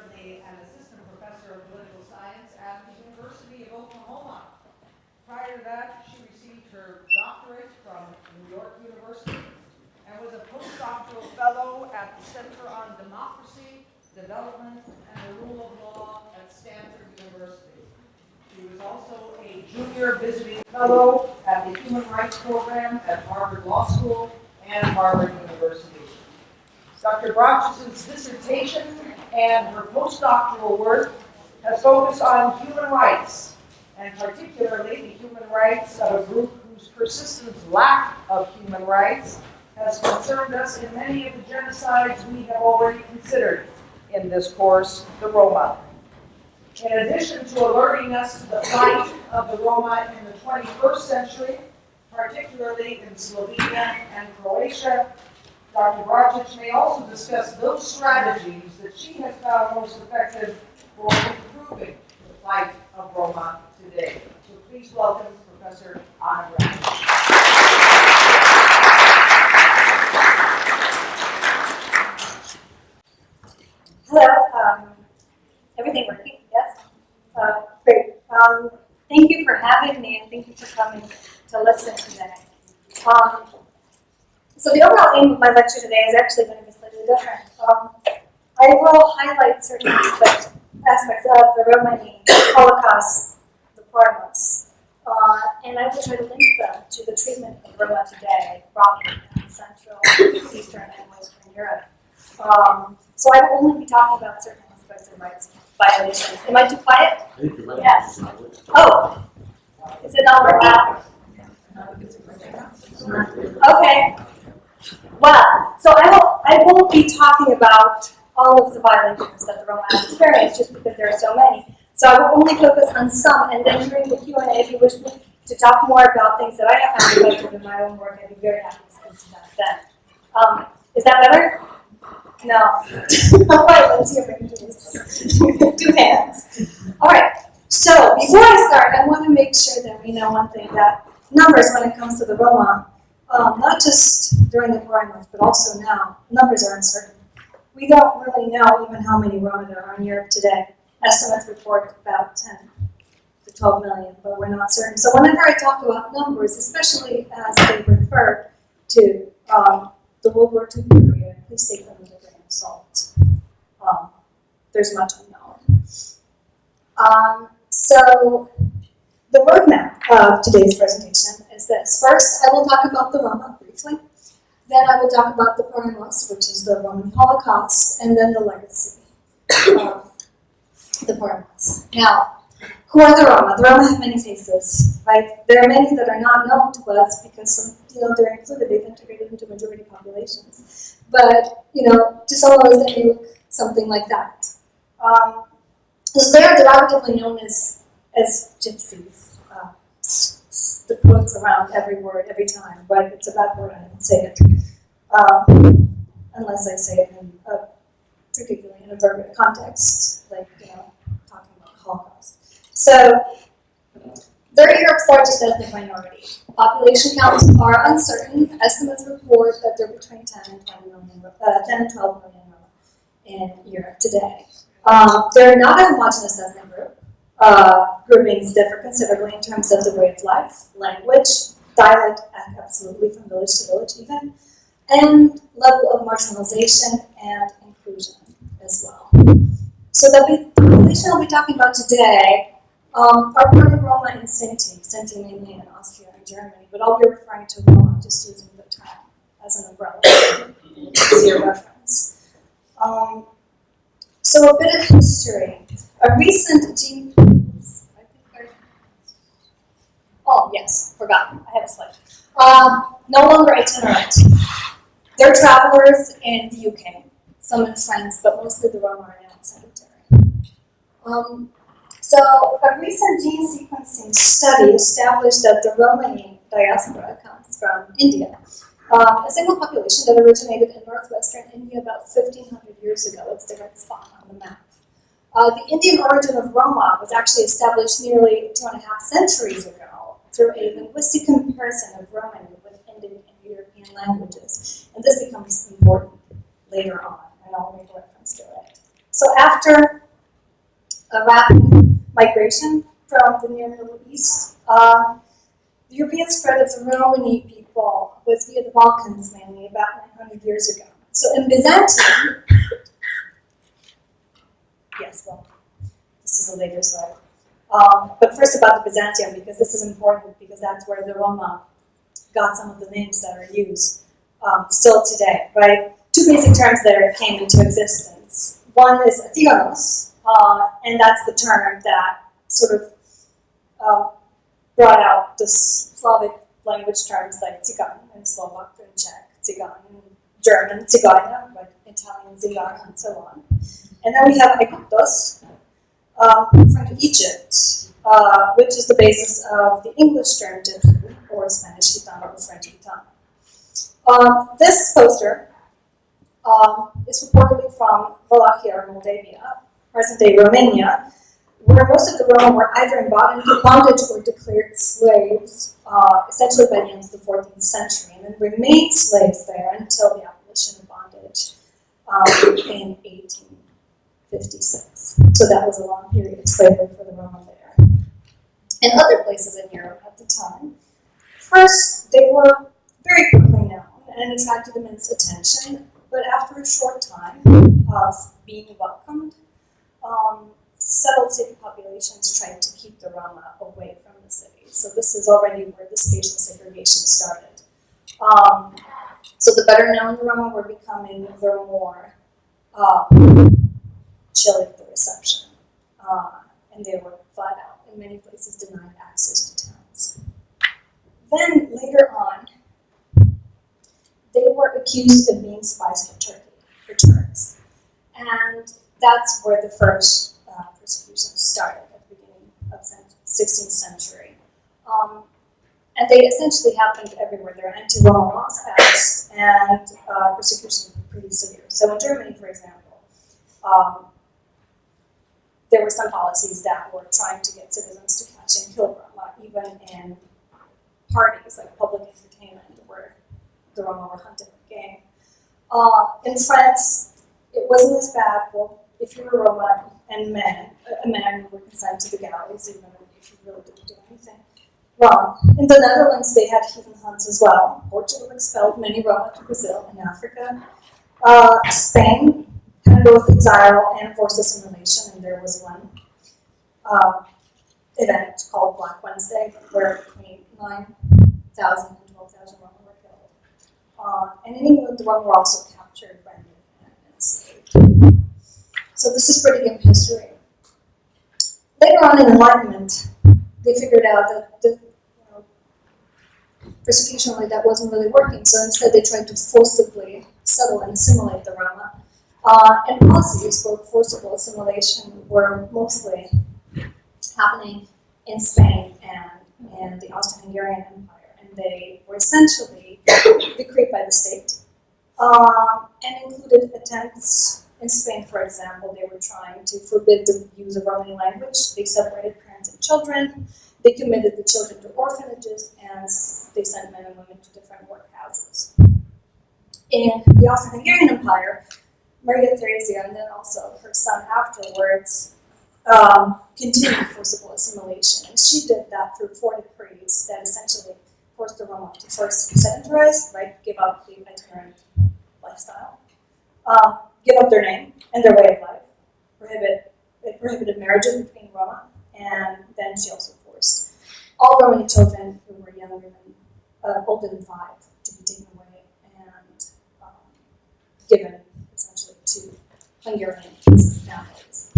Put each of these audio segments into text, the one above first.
currently an assistant professor of political science at the University of Oklahoma. Prior to that, she received her doctorate from New York University and was a postdoctoral fellow at the Center on Democracy, Development, and the Rule of Law at Stanford University. She was also a junior visiting fellow at the Human Rights Program at Harvard Law School and Harvard University. Dr. Bracic's dissertation and her postdoctoral work has focused on human rights, and particularly the human rights of a group whose persistent lack of human rights has concerned us in many of the genocides we have already considered in this course, the Roma. In addition to alerting us to the plight of the Roma in the 21st century, particularly in Slovenia and Croatia, Dr. Bracic may also discuss those strategies that she has found most effective for improving the plight of Roma today. So please welcome Professor Anna Bracic. Hello. Everything working? Yes? Great. Thank you for having me and thank you for coming to listen today. So the overall aim of my lecture today is actually going to be slightly different. I will highlight certain aspects of the ROMANI, Holocaust, the PORAJMOS, and I will try to link them to the treatment of Roma today, brought in Central, Eastern, and Western Europe. So I will only be talking about certain aspects of rights violations. Am I too quiet? Yes. Oh, is it not working? Okay. Well, so I won't be talking about all of the violations that the Roma have experienced just because there are so many. So I will only focus on some, and then during the Q&A, if you wish me to talk more about things that I have found effective in my own work, I'd be very happy to speak to that then. Is that better? No. All right, let's see if I can do this. 2 hands. All right. So before I start, I want to make sure that we know one thing, that numbers when it comes to the Roma, not just during the PORAJMOS, but also now, numbers are uncertain. We don't really know even how many Roma there are in Europe today. Estimates report about 10 to 12 million, but we're not certain. So whenever I talk about numbers, especially as they refer to the World War II period, please take them with a grain of salt. There's much unknown. So the roadmap of today's presentation is this. First, I will talk about the Roma briefly. Then I will talk about the PORAJMOS, which is the Roman Holocaust, and then the legacy of the PORAJMOS. Now, who are the Roma? The Roma have many faces, right? There are many that are not known to us because they're included, they've integrated into majority populations. But, to some of us, they may look something like that. So they are derogatively known as gypsies. The quotes around every word, every time, but it's a bad word, I don't say it. Unless I say it in particularly in a verbal context, like, talking about the Holocaust. So, they're Europe's largest ethnic minority. Population counts are uncertain. Estimates report that they're between 10 and 12 million in Europe today. They're not a homogenous ethnic group. Groupings differ considerably in terms of the way of life, language, dialect, absolutely from village to village even, and level of marginalization and inclusion as well. So the population I'll be talking about today are part of Roma and Sinti mainly in Austria and Germany, but I'll be referring to Roma just using the term as an umbrella for easier reference. So a bit of history. A recent forgot. I have a slide. No longer itinerant. They're travelers in the UK, some in France, but mostly the Roma are now sedentary. So a recent gene sequencing study established that the Romani diaspora comes from India, a single population that originated in northwestern India about 1,500 years ago. It's the red spot on the map. The Indian origin of Roma was actually established nearly 2.5 centuries ago through a linguistic comparison of Romani with Indian and European languages. And this becomes important later on, and I'll make a reference to it. So after a rapid migration from the near Middle East, the European spread of the Romani people was via the Balkans mainly about 900 years ago. So in Byzantium, yes, well, this is a later slide. But first about the Byzantium, because this is important, because that's where the Roma got some of the names that are used still today, right? Two basic terms that came into existence. One is Theonos, and that's the term that sort of brought out the Slavic language terms like Tsigan and Slovak and Czech, Tsigan and German, Tsigana, but Italian Zigana, and so on. And then we have Aegyptos from Egypt, which is the basis of the English term gypsy, or Spanish gitano, or French gitano. This poster is reportedly from Wallachia or Moldavia, present-day Romania, where most of the Roma were either in bondage or declared slaves, essentially by the end of the 14th century, and then remained slaves there until the abolition of bondage in 1856. So that was a long period of slavery for the Roma there. In other places in Europe at the time, first they were very quickly known and attracted immense attention, but after a short time of being welcomed, settled city populations tried to keep the Roma away from the city. So this is already where the spatial segregation started. So the better known Roma were becoming the more chilly at the reception. And they were flat out, in many places, denied access to towns. Then, later on, they were accused of being spies for Turks. And that's where the first persecution started at the beginning of the 16th century. And they essentially happened everywhere. There are anti-Roma laws passed, and persecution was pretty severe. So in Germany, for example, there were some policies that were trying to get citizens to catch and kill Roma, even in parties like public entertainment where the Roma were hunted like game. In France, it wasn't as bad. Well, if you were Roma and a man, you were consigned to the galleys, even if you really didn't do anything wrong. In the Netherlands, they had heathen hunts as well. Portugal expelled many Roma to Brazil and Africa. Spain had both exile and forced assimilation, and there was one event called Black Wednesday, where between 9,000 and 12,000 Roma were killed. And in England, the Roma were also captured, branded, and enslaved. So this is pretty good history. Later on in Enlightenment, they figured out that the persecution like that wasn't really working, so instead they tried to forcibly settle and assimilate the Roma. And policies for forcible assimilation were mostly happening in Spain and the Austro-Hungarian Empire, and they were essentially decreed by the state, and included attempts. In Spain, for example, they were trying to forbid the use of Romani language. They separated parents and children. They committed the children to orphanages, and they sent men and women to different workhouses. In the Austro-Hungarian Empire, Maria Theresia, and then also her son afterwards, continued forcible assimilation. And she did that through 4 decrees that essentially forced the Roma to first sedentarize, right, give up the itinerant lifestyle, give up their name and their way of life, it prohibited marriages between Roma, and then she also forced all Romani children who were younger than, older than 5 to be taken away and given essentially to Hungarian families.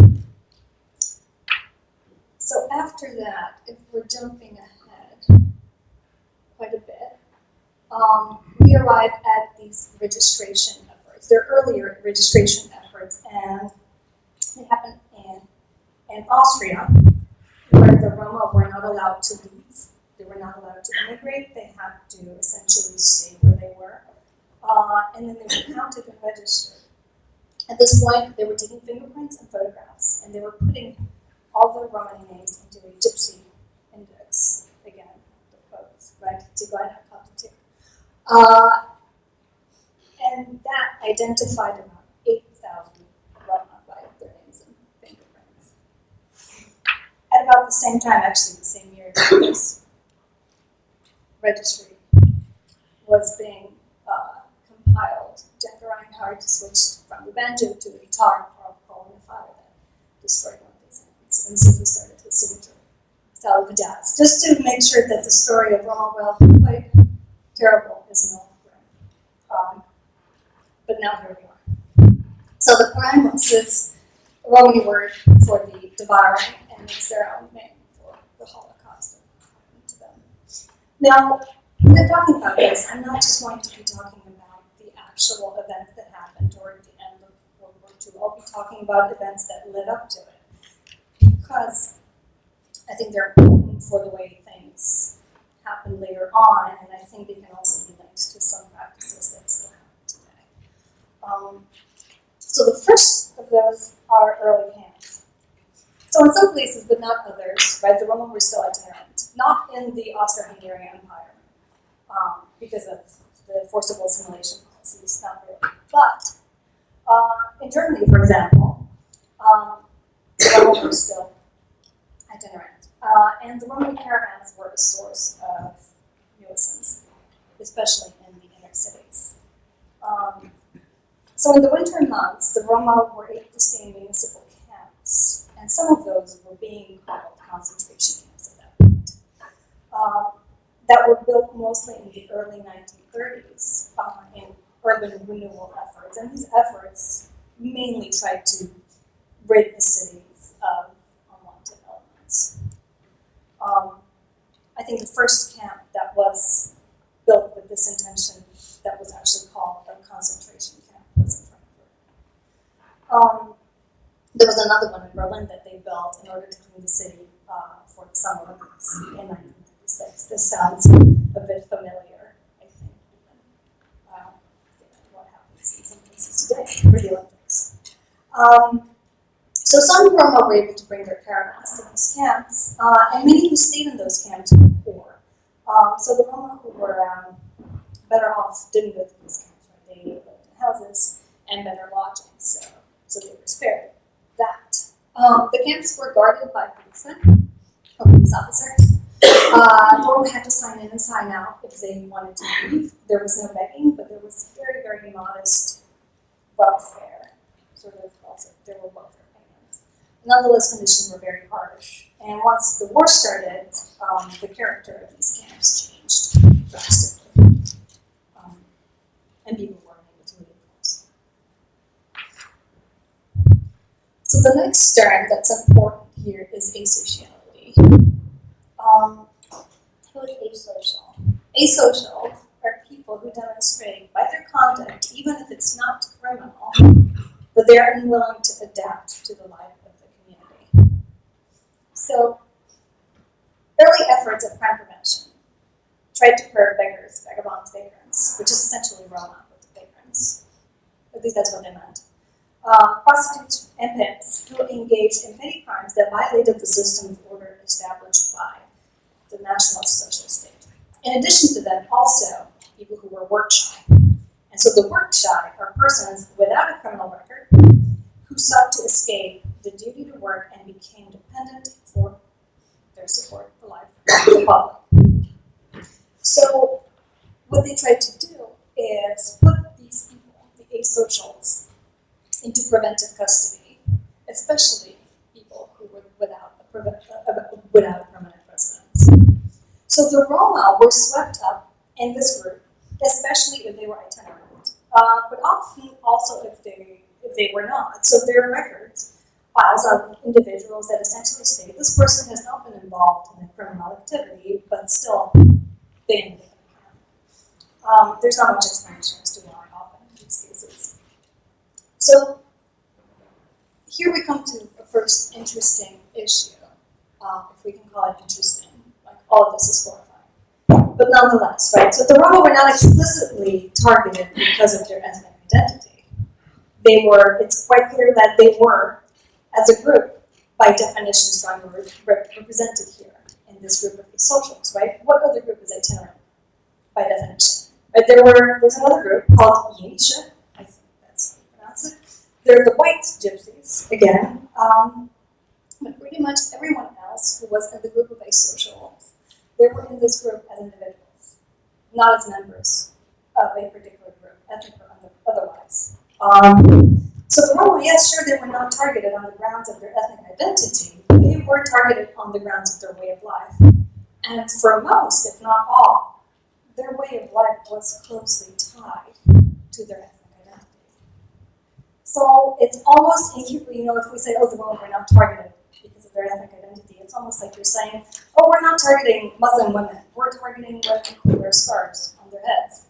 So after that, if we're jumping ahead quite a bit, we arrive at these registration efforts. They're earlier registration efforts, and they happen in Austria, where the Roma were not allowed to leave. They were not allowed to immigrate. They had to essentially stay where they were. And then they were counted and registered. At this point, they were taking fingerprints and photographs, and they were putting all the Romani names into a gypsy index. Again, the quotes, right? Tigana Kaptik. And that identified about 8,000 Roma by their the same time, actually the same year that this registry was being compiled, Jack Reinhardt switched from the banjo to the guitar for calling the fire that destroyed one of his hands, and so he started his signature style of the jazz, just to make sure that the story of Roma, well, quite terrible, is known. But now here we are. So the PORAJMOS is a Romani word for the devouring, and it's their own name for the Holocaust that happened to them. Now, when I'm talking about this, I'm not just going to be talking about the actual event that happened toward the end of World War II. I'll be talking about events that led up to it, because I think they're important for the way things happen later on, and I think they can also be linked to some practices that still happen today. So the first of those are early camps. So in some places, but not others, right, the Roma were still itinerant, not in the Austro-Hungarian Empire, because of the forcible assimilation policies, not really. But in Germany, for example, the Roma were still itinerant. And the Roman caravans were a source of nuisance, especially in the inner cities. So in the winter months, the Roma were able to stay in municipal camps, and some of those were being called concentration camps at that point, that were built mostly in the early 1930s in urban renewal efforts. And these efforts mainly tried to rid the cities of unwanted elements. I think the first camp that was built with this intention, that was actually called a concentration camp, was in Frankfurt. There was another one in Berlin that they built in order to clean the city for the Summer Olympics in 1936. This sounds a bit familiar, I think, given what happens in some places today for the Olympics. So some Roma were able to bring their caravans to these camps, and many who stayed in those camps were poor. So the Roma who were better off didn't go to these camps, right? They lived in houses and better lodging, so they were spared that. The camps were guarded by policemen, or police officers. The Roma had to sign in and sign out if they wanted to leave. There was no begging, but there was very, very modest welfare, sort of also, there were welfare. Nonetheless, conditions were very harsh. And once the war started, the character of these camps changed drastically. And people weren't able to leave, of course. So the next term that's important here is asociality. Who is asocial? Asocial are people who demonstrate by their conduct, even if it's not criminal, that they are unwilling to adapt to the life of the community. So, early efforts of crime prevention tried to curb beggars, vagabonds, vagrants, which is essentially Roma, but vagrants. At least that's what they meant. Prostitutes and pimps who engaged in petty crimes that violated the system of order established by the national social state. In addition to them, also people who were work shy. And so the work shy are persons without a criminal record who sought to escape the duty to work and became dependent for their support for life of the public. So what they tried to do is put these people, the asocials, into preventive custody, especially people who were without a permanent residence. So the Roma were swept up in this group, especially if they were itinerant, but often also if they were not. So there are records, files of individuals that essentially state this person has not been involved in a criminal activity, but still they ended up in camp. There's not much explanation as to why often in these cases. So here we come to a first interesting issue, if we can call it interesting. Like all of this is horrifying. But nonetheless, right? So the Roma were not explicitly targeted because of their ethnic identity. They were, it's quite clear that they were, as a group, by definition, strongly represented here in this group of asocials, right? What other group is itinerant by definition? Right? There's another group called Yenische, I think that's how you pronounce it. They're the white gypsies, again, but pretty much everyone Animus, who was in the group of asocials, they were in this group as individuals, not as members of a particular group, ethnic or otherwise. So the Roma, yes, sure, they were not targeted on the grounds of their ethnic identity, but they were targeted on the grounds of their way of life. And for most, if not all, their way of life was closely tied to their ethnic identity. So it's almost, if we say, oh, the Roma were not targeted because of their ethnic identity, it's almost like you're saying, oh, we're not targeting Muslim women, we're targeting women who wear scarves on their heads.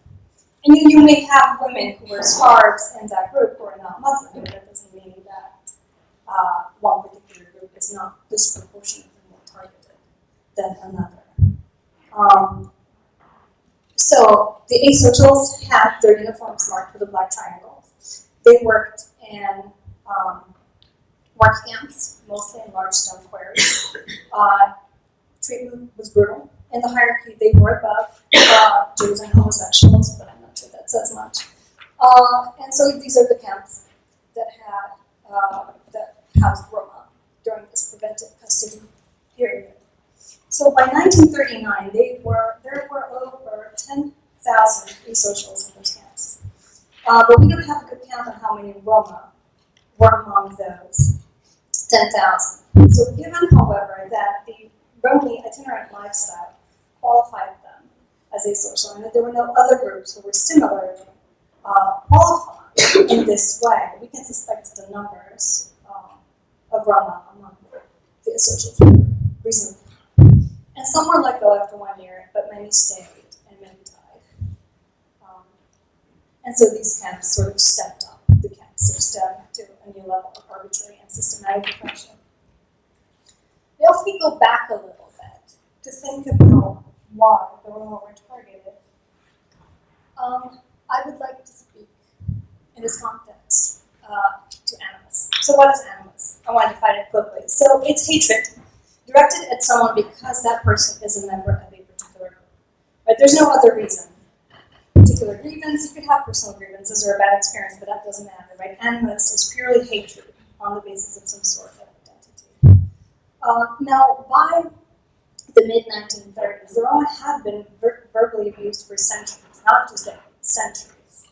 And you may have women who wear scarves in that group who are not Muslim, but that doesn't mean that one particular group is not disproportionately more targeted than another. So the asocials had their uniforms marked with a black triangle. They worked in work camps, mostly in large stone quarries. Treatment was brutal. In the hierarchy, they were above Jews and homosexuals, but I'm not sure that says much. And so these are the camps that that housed Roma during this preventive custody period. So by 1939, there were over 10,000 asocials in those camps. But we don't have a good count on how many Roma were among those 10,000. So given, however, that the Romani itinerant lifestyle qualified them as asocial, and that there were no other groups who were similarly qualified in this way, we can suspect the numbers of Roma among the asocials were reasonable. And some were let go after 1 year, but many stayed and many died. And so these camps sort of stepped up the camp system to a new level of arbitrary and systematic repression. Now, if we go back a little bit to think about why the Roma were targeted, I would like to speak in this context to animus. So what is animus? I want to define it quickly. So it's hatred directed at someone because that person is a member of a particular group. Right? There's no other reason. Particular grievance, you could have personal grievances or a bad experience, but that doesn't matter, right? Animus is purely hatred on the basis of some sort of identity. Now, by the mid-1930s, the Roma had been verbally abused for centuries, not just decades, centuries.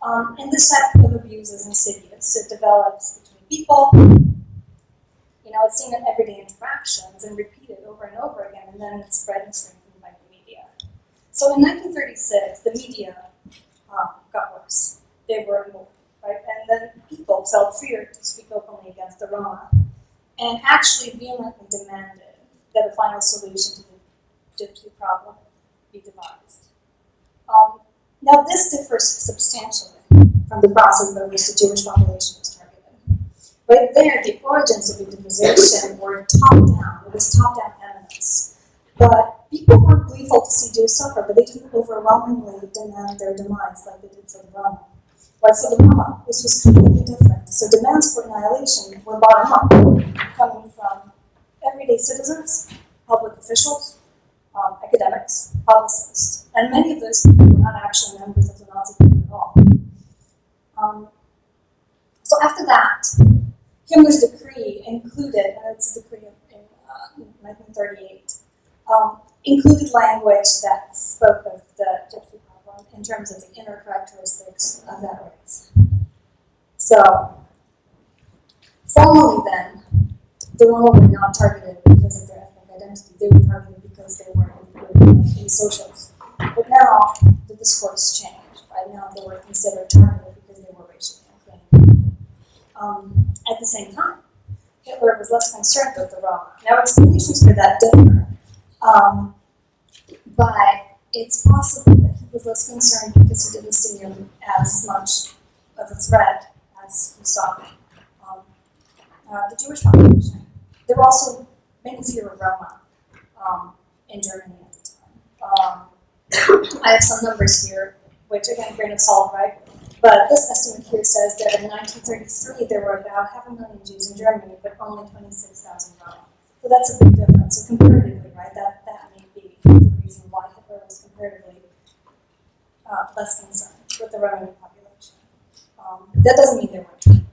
And this type of abuse is insidious. It develops between people. It's seen in everyday interactions and repeated over and over again, and then it's spread and strengthened by the media. So in 1936, the media got worse. They were involved, right? And then people felt feared to speak openly against the Roma, and actually vehemently demanded that a final solution to the gypsy problem be devised. Now, this differs substantially from the process by which the Jewish population was targeted. Right there, the origins of victimization were top-down. It was top-down evidence. But people were gleeful to see Jews suffer, but they didn't overwhelmingly demand their demise like they did for the Roma. Right, for the Roma, this was completely different. So demands for annihilation were bottom-up, coming from everyday citizens, public officials, academics, publicists, and many of those people were not actually members of the Nazi Party at all. So after that, Himmler's decree included, and it's a decree in 1938, included language that spoke of the gypsy problem in terms of the inner characteristics of that race. So, formally then, the Roma were not targeted because of their ethnic identity. They were targeted because they were in socials. But now, the discourse changed. Right now, they were considered targeted because they were racially unclean. At the same time, Hitler was less concerned with the Roma. Now, explanations for that differ, but it's possible that he was less concerned because he didn't see him as much of a threat as he saw the Jewish population. There were also many fewer Roma in Germany at the time. I have some numbers here, which again, grain of salt, right? But this estimate here says that in 1933 there were about 500,000 Jews in Germany, but only 26,000 Roma. So that's a big difference. So comparatively, right, that may be the reason why Hitler was comparatively less concerned with the Romani population. That doesn't mean they weren't true,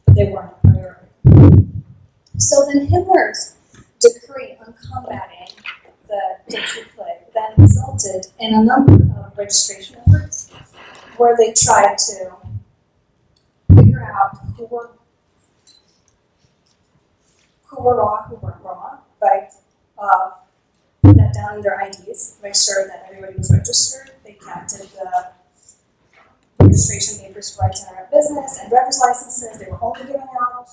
but they weren't a priority. So then Himmler's decree on combating the Gypsy plague then resulted in a number of registration efforts where they tried to figure out who were Roma, who weren't Roma, right? Put that down in their IDs, make sure that everybody was registered. They counted the registration papers for itinerant business and driver's licenses. They were only given out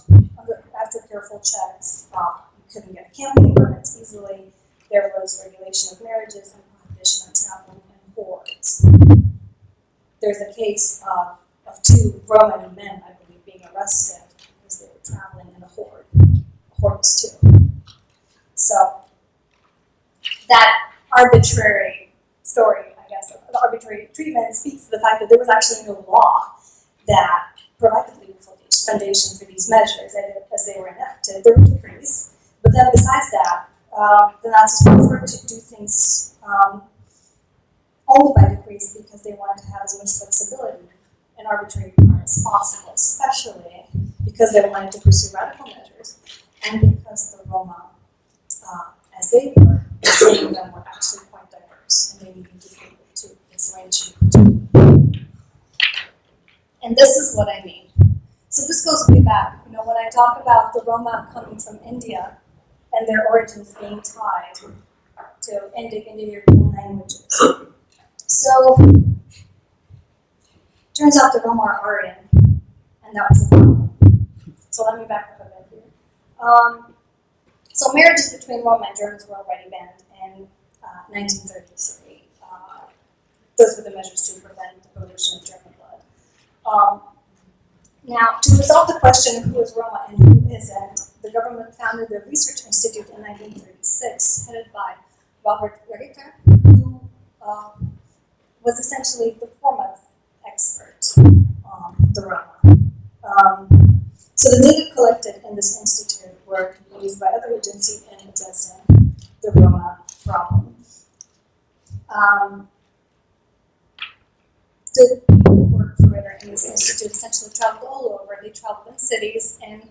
after careful checks. You couldn't get camping permits easily. There was regulation of marriages and prohibition on traveling in hordes. There's a case of two Romani men, I believe, being arrested because they were traveling in a horde. A horde was two. So that arbitrary story, I guess, the arbitrary treatment speaks to the fact that there was actually no law that provided legal foundation for these measures as they were enacted. There were decrees, but then besides that, the Nazis preferred to do things only by decrees because they wanted to have as much flexibility and arbitrary power as possible, especially because they wanted to pursue radical measures and because the Roma, as they were, some of them were actually quite diverse and they needed to be able to differentiate between them. And this is what I mean. So this goes way back. You know, when I talk about the Roma coming from India and their origins being tied to Indo-European languages. So, turns out the Roma are Aryan, and that was a problem. So let me back up a bit here. So marriages between Roma and Germans were already banned in 1933. Those were the measures to prevent the pollution of German blood. Now, to resolve the question of who is Roma and who isn't, the government founded the Research Institute in 1936, headed by Robert Bracic, who was essentially the foremost expert on the Roma. So the data collected in this institute were used by other agencies in addressing the Roma problem. The people who worked for it in this institute essentially traveled all over. They traveled in cities and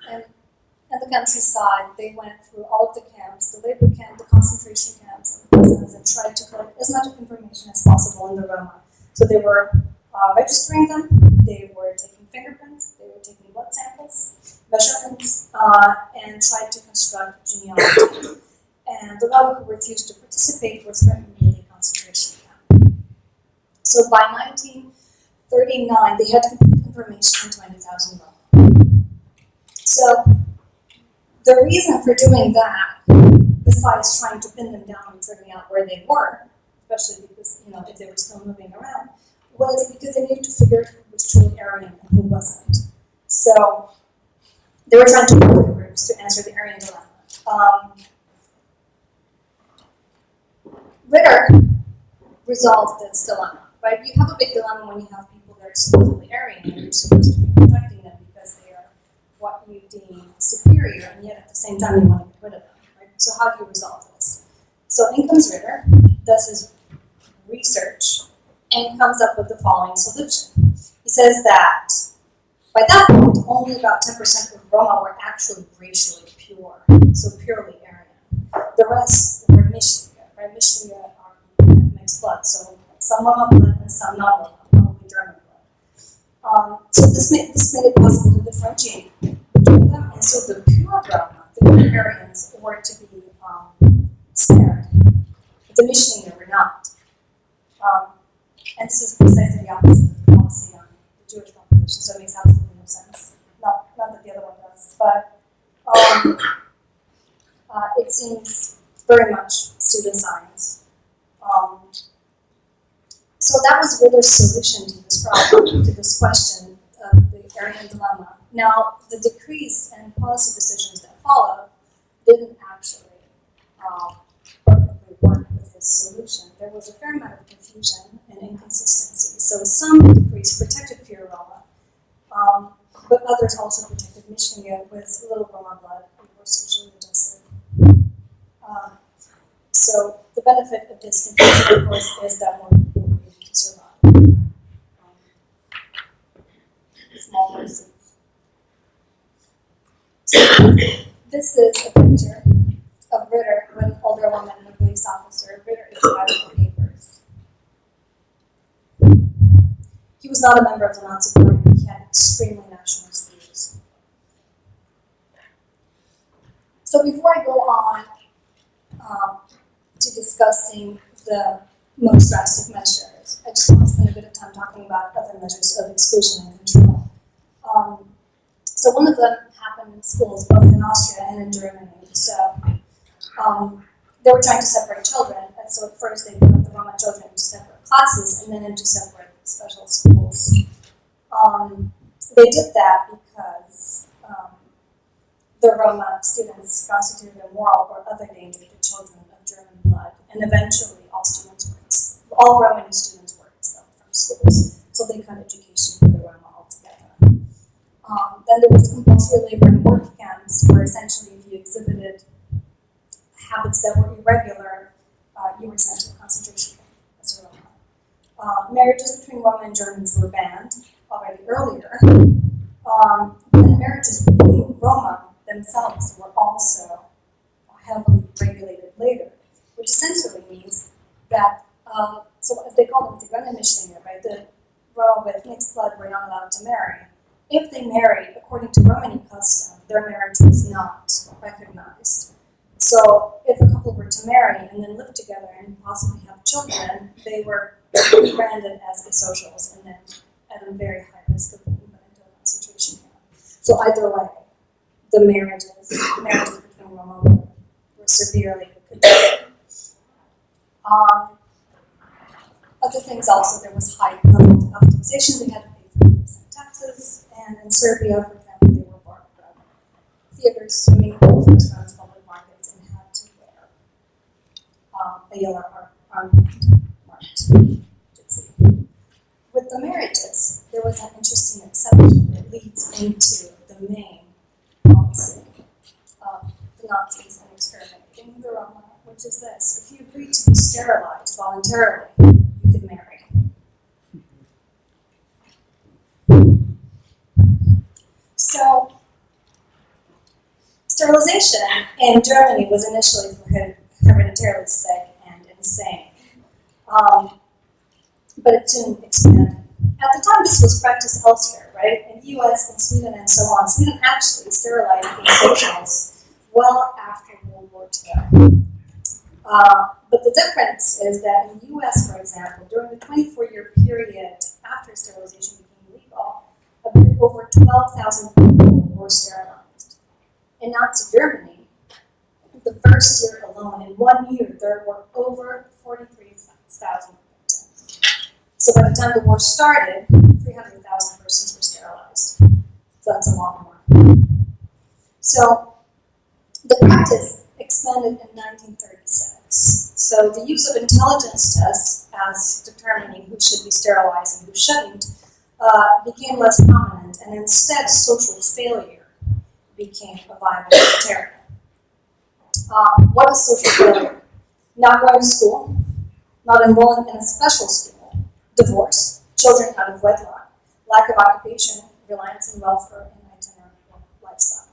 the countryside. They went through all of the camps, the labor camp, the concentration camps, and the prisons, and tried to collect as much information as possible in the Roma. So they were registering them, they were taking fingerprints, they were taking blood samples, measurements, and tried to construct genealogy. And the Roma who refused to participate were threatened with a concentration camp. So by 1939, they had complete information on 20,000 Roma. So the reason for doing that, besides trying to pin them down and figuring out where they were, especially because, you know, if they were still moving around, was because they needed to figure out who was truly Aryan and who wasn't. So they were trying to work with groups to answer the Aryan Dilemma. Ritter resolved this dilemma, right? You have a big dilemma when you have people that are supposedly Aryan and you're supposed to be protecting them because they are what you deem superior, and yet at the same time you want to get rid of them, right? So how do you resolve this? So in comes Ritter, does his research, and comes up with the following solution. He says that by that point, only about 10% of Roma were actually racially pure, so purely Aryan. The rest were Mishliga, right? Mishliga are mixed blood, so some Roma blood and some non-Roma, probably German blood. So this made it possible to differentiate between them, and so the pure Roma, the pure Aryans, were to be spared. The Mishliga were not. And this is precisely the opposite of the policy on the Jewish population, so it makes absolutely no sense. Not that the other one does, but it seems very much pseudoscience. So that was Ritter's solution to this problem, to this question of the Aryan Dilemma. Now, the decrees and policy decisions that followed didn't actually perfectly work with his solution. There was a fair amount of confusion and inconsistency. So some decrees protected pure Roma, but others also protected Mishliga with little Roma blood and were socially adjusted. So the benefit of this confusion, of course, is that more people were able to survive. Small doses. So this is a picture woman and a police officer, Ritter if you have the papers. He was not a member of the Nazi Party, but he had extremely nationalist views. So before I go on to discussing the most drastic measures, I just want to spend a bit of time talking about other measures of exclusion and control. So one of them happened in schools, both in Austria and in Germany. So they were trying to separate children, and so at first they put the Roma children into separate classes and then into separate special schools. They did that because the Roma students constituted a moral or other danger to children of German blood, and eventually all Romani students were expelled from schools, so they cut education for the Roma altogether. Then there was compulsory labor and work camps, where essentially if you exhibited habits that were irregular, you were sent to a concentration camp as a Roma. Marriages between Roma and Germans were banned already earlier, and marriages between Roma themselves were also heavily regulated later, which essentially means that, so as they call them, right, the Roma with mixed blood were not allowed to marry. If they married, according to Romani custom, their marriage was not recognized. So if a couple were to marry and then live together and possibly have children, they were branded as asocials and then at a very high risk of being put into a concentration camp. So either way, the marriages between Roma were severely condemned. Other things also, there was high level of taxation. They had to pay 50% taxes, and in Serbia, for example, they were barred from theaters, swimming pools, restaurants, public markets, and had to wear a yellow armband marked gypsy. With the marriages, there was an interesting exception that leads into the main policy of the Nazis in exterminating the Roma, which is this: if you agreed to be sterilized voluntarily, you could marry. So, sterilization in Germany was initially for hereditarily sick and insane, but it soon expanded. At the time, this was practiced elsewhere, right? In the US and Sweden and so on. Sweden actually sterilized asocials well after World War II. But the difference is that in the US, for example, during the 24-year period after sterilization became legal, a bit over 12,000 people were sterilized. In Nazi Germany, the first year alone, in 1 year, there were over 43,000 victims. So by the time the war started, 300,000 persons were sterilized. So that's a lot more. So the practice expanded in 1936. So the use of intelligence tests as determining who should be sterilized and who shouldn't became less prominent, and instead social failure became a viable criteria. What is social failure? Not going to school, not enrolling in a special school, divorce, children out of wedlock, lack of occupation, reliance on welfare, and itinerant lifestyle.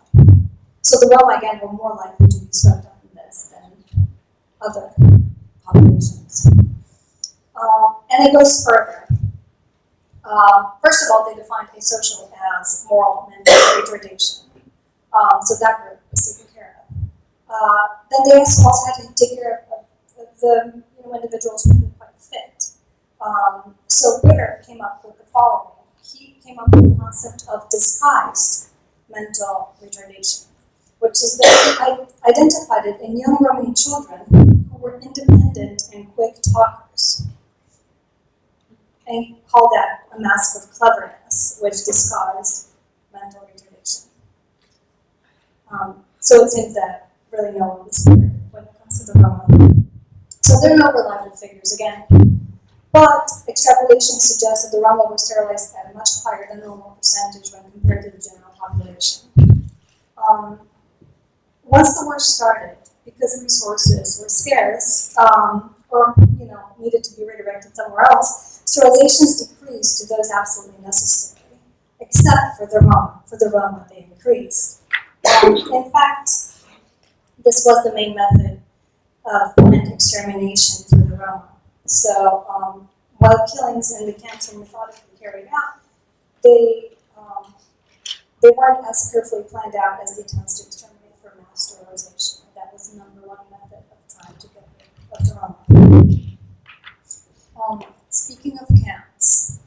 So the Roma, again, were more likely to be swept up in this than other populations. And it goes further. First of all, they defined asocial as moral mental retardation. So that group was taken care of. Then they also had to take care of the individuals who couldn't quite fit. So Ritter came up with the following. He came up with the concept of disguised mental retardation, which is that he identified it in young Romani children who were independent and quick talkers. And he called that a mask of cleverness, which disguised mental retardation. So it seems that really no one was scared when it comes to the Roma. So there are no reliable figures again. But extrapolation suggests that the Roma were sterilized at a much higher than normal percentage when compared to the general population. Once the war started, because resources were scarce, or needed to be redirected somewhere else, sterilizations decreased to those absolutely necessary, except for the Roma. For the Roma, they increased. In fact, this was the main method of planned extermination through the Roma. So while killings in the camps were methodically carried out, they weren't as carefully planned out as the attempts to exterminate for mass sterilization. That was the number one method of trying to get rid of the Roma. Speaking of camps,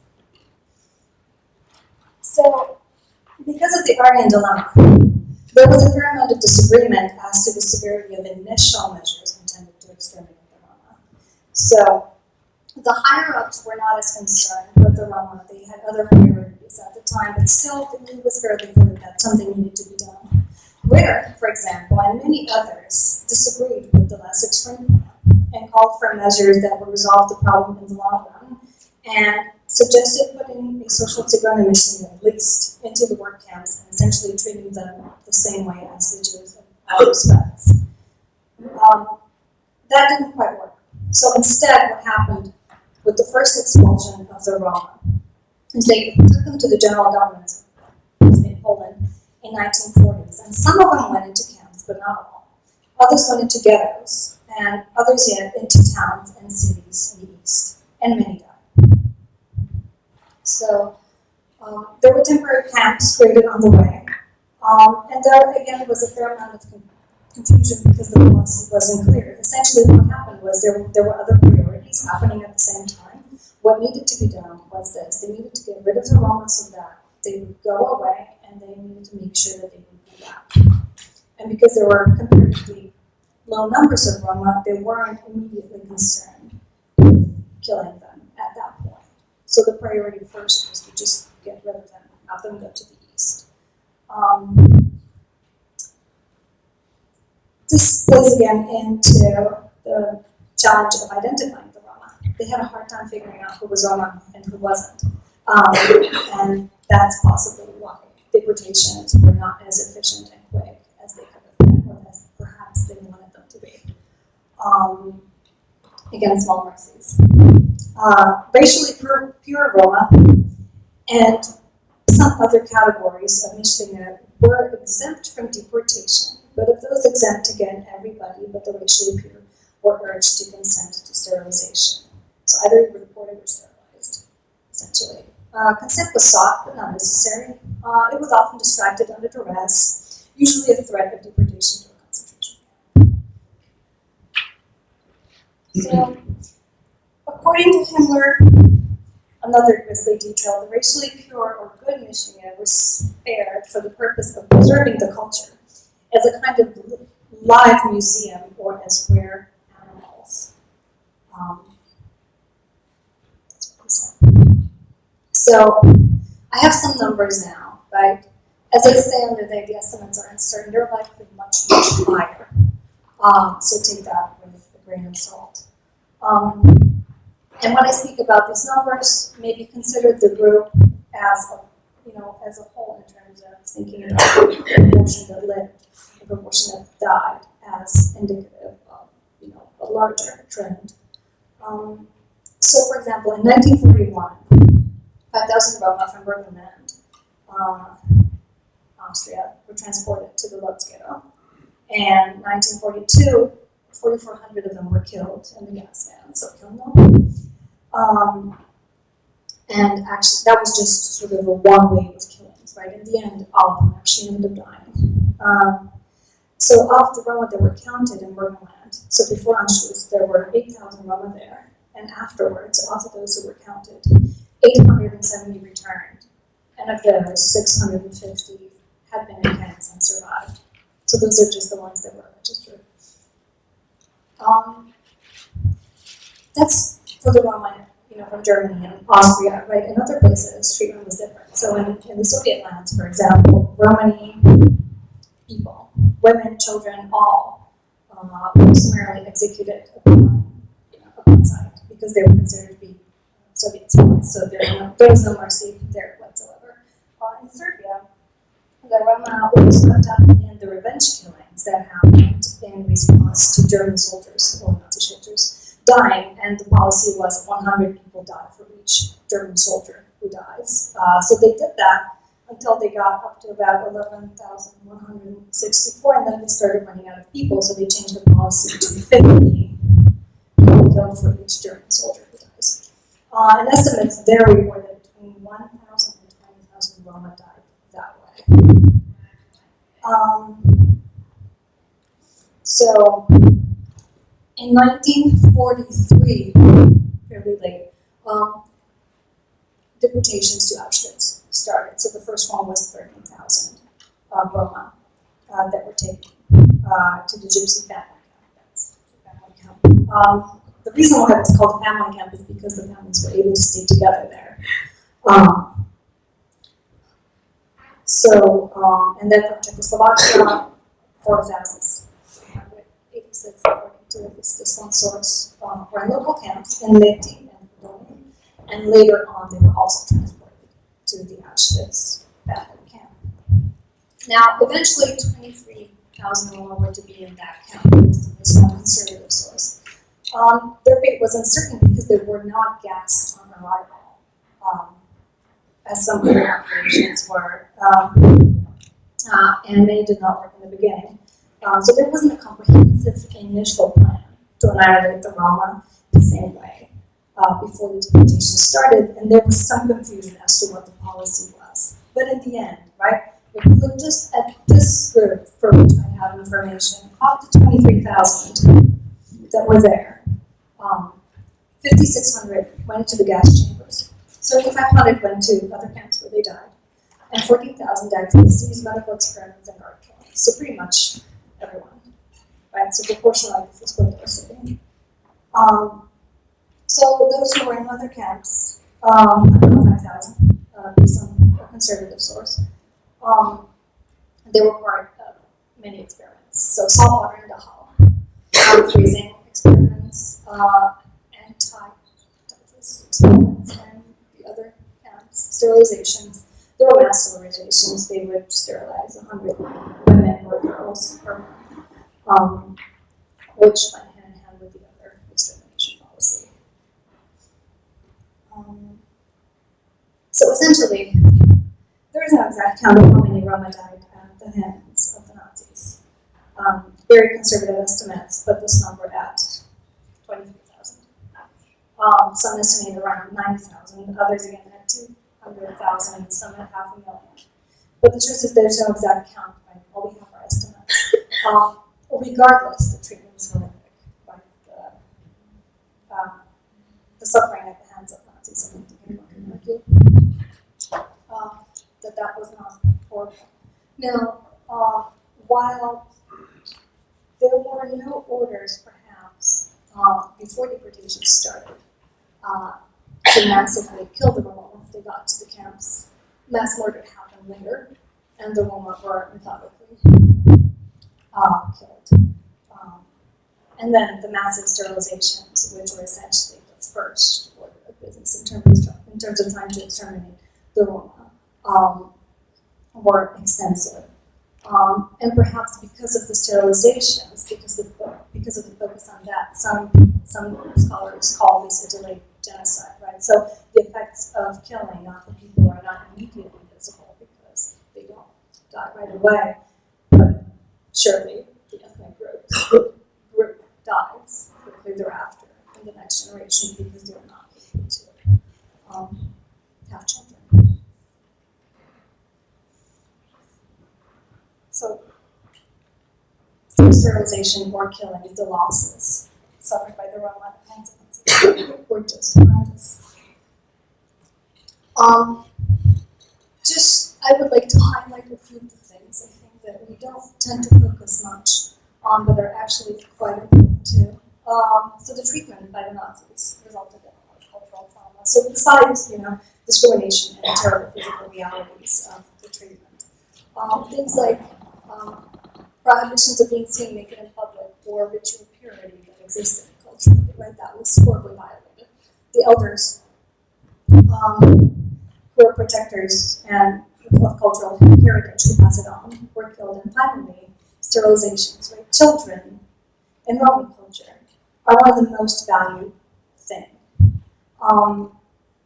so because of the Aryan Dilemma, there was a fair amount of disagreement as to the severity of initial measures intended to exterminate the Roma. So the higher-ups were not as concerned with the Roma. They had other priorities at the time, but still it was fairly clear that something needed to be done. Ritter, for example, and many others disagreed with the less extreme plan and called for measures that would resolve the problem in the long run, and suggested putting a social Segregation at least into the work camps and essentially treating them the same way as the Jews in other respects. That didn't quite work. So instead, what happened with the first expulsion of the Roma is they took them to the general government in Poland in 1940s, and some of them went into camps, but not all. Others went into ghettos, and others yet into towns and cities in the east, and many died. So there were temporary camps created on the way, and there again was a fair amount of confusion because the policy wasn't clear. Essentially what happened was there were other priorities happening at the same time. What needed to be done was this: they needed to get rid of the Roma so that they would go away, and they needed to make sure that they would be back. And because there were comparatively low numbers of Roma, they weren't immediately concerned with killing them at that point. So the priority first was to just get rid of them, have them go to the east. This plays again into the challenge of identifying the Roma. They had a hard time figuring out who was Roma and who wasn't. And that's possibly why deportations were not as efficient and quick as they could have been, or as perhaps they wanted them to be. Again, small mercies. Racially pure Roma and some other categories of Michigan were exempt from deportation, but of those exempt, again, everybody but the racially pure were urged to consent to sterilization. So either you were deported or sterilized, essentially. Consent was sought, but not necessary. It was often distracted under duress, usually a threat of deportation to a concentration camp. So, according to Himmler, another grisly detail, the racially pure or good Michigan was spared for the purpose of preserving the culture as a kind of live museum or as rare animals. That's what he said. So I have some numbers now, right? As I say under there, the estimates are uncertain. They're likely much, much higher. So take that with a grain of salt. And when I speak about these numbers, maybe consider the group as a whole in terms of thinking about the proportion that lived, the proportion that died, as indicative of a larger trend. So, for example, in 1941, 5,000 Roma from Burgenland, Austria, were transported to the Lodz ghetto. And 1942, 4,400 of them were killed in the gas van, so killed them. And actually, that was just sort of a one wave of killings, right? In the end, all of them actually ended up dying. So of the Roma that were counted in Burgenland, so before Anschluss, there were 8,000 Roma there, and afterwards, of those who were counted, 870 returned, and of those, 650 had been in camps and survived. So those are just the ones that were registered. That's for the Roma, from Germany and Austria, right? In other places, treatment was different. So in the Soviet lands, for example, Romani people, women, children, all were summarily executed upon sight because they were considered to be Soviet spies. So there was no mercy there whatsoever. In Serbia, the Roma were swept up in the revenge killings that happened in response to German soldiers or Nazi soldiers dying, and the policy was 100 people die for each German soldier who dies. So they did that until they got up to about 11,164, and then they started running out of people, so they changed the policy to 50 people killed for each German soldier who dies. And estimates vary whether between 1,000 and 20,000 Roma died that way. So, in 1943, fairly late, deportations to Auschwitz started. So the first one was 13,000 Roma that were taken to the Gypsy family camp. That's the family camp. The reason why it was called a family camp is because the families were able to stay together there. And then from Czechoslovakia, 4,386, according to this one source, were in local camps in Leti and Podonia, and later on they were also transported to the Auschwitz family camp. Now, eventually 23,000 Roma were to be in that camp, this one conservative source. Their fate was uncertain because they were not gassed on arrival, as some other operations were, and many did not work in the beginning. So there wasn't a comprehensive initial plan to annihilate the Roma the same way before the deportation started, and there was some confusion as to what the policy was. But in the end, right, if you look just at this group for which I have information, of the 23,000 that were there, 5,600 went into the gas chambers, 3,500 went to other camps where they died, and 14,000 died from disease, medical experiments, and guard killings. So pretty much everyone, right? So proportionally, this is what they're saying. So those who were in other camps, 5,000, based on a conservative source, they were part of many experiments. So saltwater in Dachau, freezing experiments, anti-typhus experiments, and the other camps, sterilizations. There were mass sterilizations. They would sterilize 100 women or girls per month, which went hand in hand with the other extermination policy. So essentially, there is no exact count of how many Roma died at the hands of the Nazis. Very conservative estimates, but this number at 23,000. Some estimate around 90,000, others again at 200,000, and some at 500,000. But the truth is there's no exact count, right? All we have are estimates. Regardless, the treatment is horrific, like the suffering at the hands of Nazis. I don't think anyone can argue that was not horrible. Now, while there were no orders, perhaps, before deportation started, to massively kill the Roma once they got to the camps, mass murder happened later, and the Roma were methodically killed. And then the massive sterilizations, which were essentially the first order of business in terms of trying to exterminate the Roma, were extensive. And perhaps because of the sterilizations, because of the focus on that, some scholars call this a delayed genocide, right? So the effects of killing the people are not immediately visible because they don't die right away, but surely the ethnic group dies quickly thereafter in the next generation because they're not able to have children. So, sterilization or killing, the losses suffered by the Roma at the hands of Nazis were just horrendous. I would like to highlight a few of the things I think that we don't tend to focus much on, but are actually quite important too. So the treatment by the Nazis resulted in a lot of cultural trauma. So besides, discrimination and terrible physical realities of the treatment, things like prohibitions of being seen naked in public or ritual purity that existed culturally, right? That was horribly violated. The elders, who were protectors and of cultural heritage who pass it on, were killed, and finally, sterilizations, right? Children in Roman culture are one of the most valued things.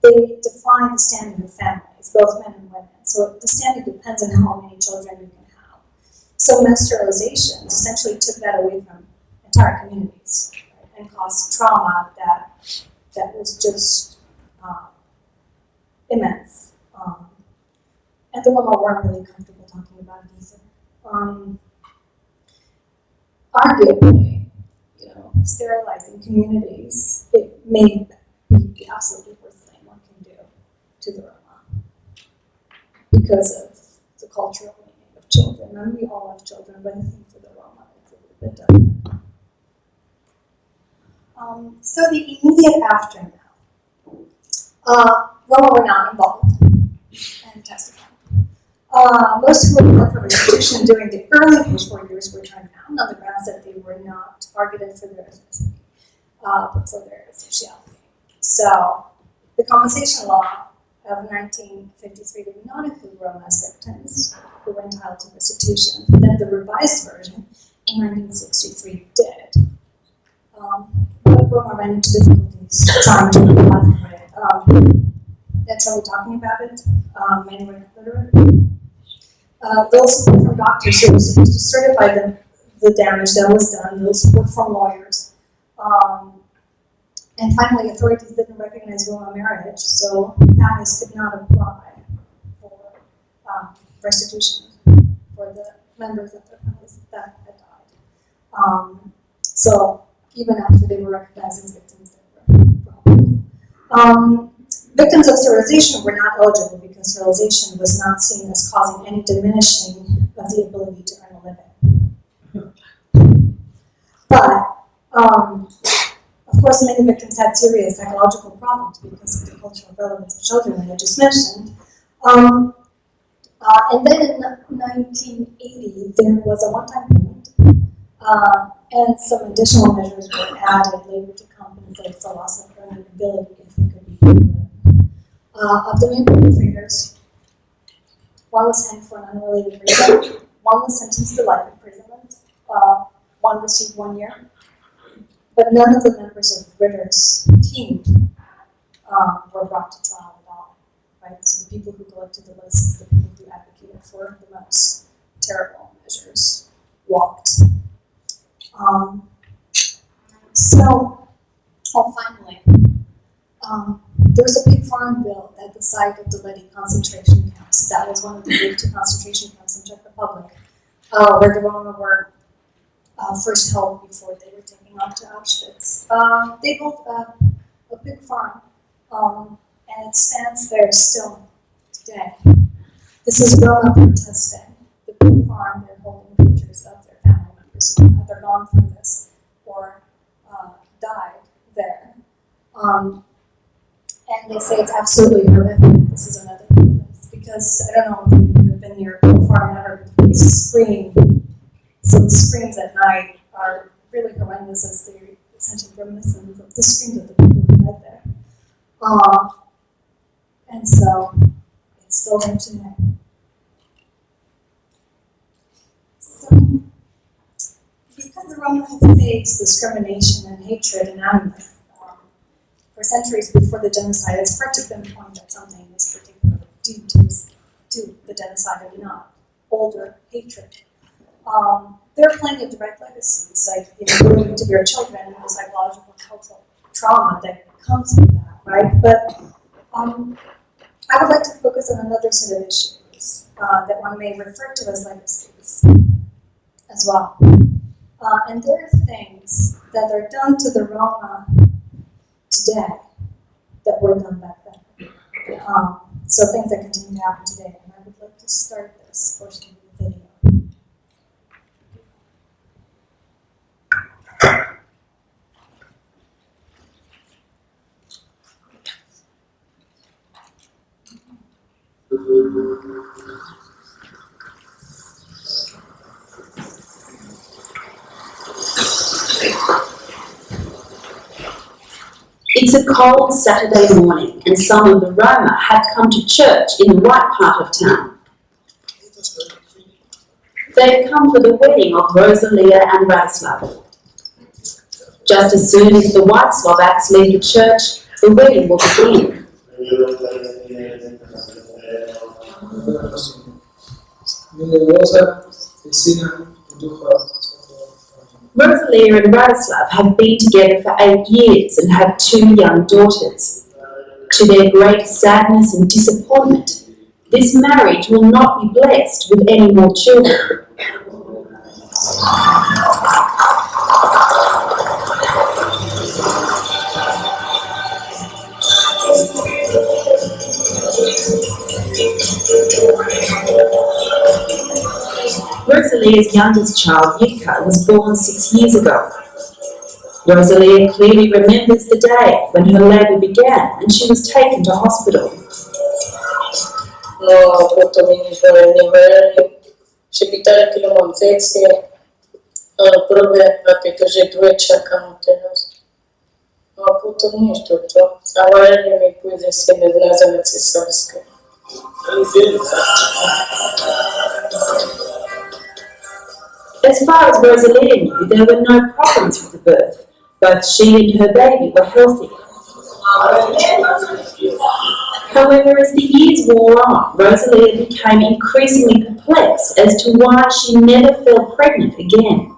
They define the standing of families, both men and women. So the standard depends on how many children you can have. So mass sterilizations essentially took that away from entire communities, right, and caused trauma that was just immense. And the Roma weren't really comfortable talking about it either. Arguably, sterilizing communities, it may be the absolutely worst thing one can do to the Roma because of the cultural meaning of children. And we all have children, but I think for the Roma, it's a little bit different. So the immediate aftermath. Roma were not involved and testified. Most who were for restitution during the early post-war years were turned down on the grounds that they were not targeted for their ethnicity, but for their sociality. So the compensation law of 1953 did not include Roma as victims who were entitled to restitution. Then the revised version in 1963 did. But Roma ran into difficulties trying to apply for it. They had trouble talking about it. Many were illiterate. Little support from doctors who were supposed to certify the damage that was done. Little support from lawyers. And finally, authorities didn't recognize Roma marriage, so families could not apply for restitution for the members of their families that had died. So even after they were recognized as victims, there were problems. Victims of sterilization were not eligible because sterilization was not seen as causing any diminishing of the ability to earn a living. But, of course, many victims had serious psychological problems because of the cultural relevance of children, like I just mentioned. And then in 1980, there was a one-time payment, and some additional measures were added later to compensate for loss of earning ability if they could be proven. Of the main perpetrators, one was hanged for an unrelated reason, one was sentenced to life imprisonment, one received 1 year, but none of the members of Ritter's team were brought to trial at all, right? So the people who collected the lists, the people who advocated for the most terrible measures, walked. Finally, there was a big farm built at the site of the Lety concentration camps. That was one of the big 2 concentration camps in Czech Republic, where the Roma were first held before they were taken off to Auschwitz. They built a big farm, and it stands there still today. This is Roma protesting. The big farm, they're holding pictures of their family members who have either gone through this or died there. And they say it's absolutely horrific. This is another place because I don't know if you've been near a farm ever, but they scream. So the screams at night are really horrendous as they're essentially reminiscent of the screams of the people who died there. And so it's still there today. So because the Roma have faced discrimination and hatred and animus for centuries before the genocide, it's hard to pinpoint that something is particularly due to the genocide and not older hatred. There are plenty of direct legacies, like the inability to bear children and the psychological and cultural trauma that comes with that, right? But I would like to focus on another set of issues that one may refer to as legacies as well. And there are things that are done to the Roma today that were done back then. So things that continue to happen today. And I would like to start this portion of the video. It's a cold Saturday morning and some of the Roma had come to church in the white part of town. They'd come for the wedding of Rosalia and Radislav. Just as soon as the white Slovaks leave the church, the wedding will begin. Rosalia and Bratislav have been together for 8 years and have 2 young daughters. To their great sadness and disappointment, this marriage will not be blessed with any more children. Rosalia's youngest child, Yutka, was born 6 years ago. Rosalia clearly remembers the day when her labour began and she was taken to hospital. No, потом не говорили, шепитали que lo montexe, prove a que je dois чакам teraz. No, potom ništa to. Zavarali mi půjde se med nazvat cesarské. As far as Rosalia knew, there were no problems with the birth. Both she and her baby were healthy. However, as the years wore on, Rosalia became increasingly perplexed as to why she never fell pregnant again.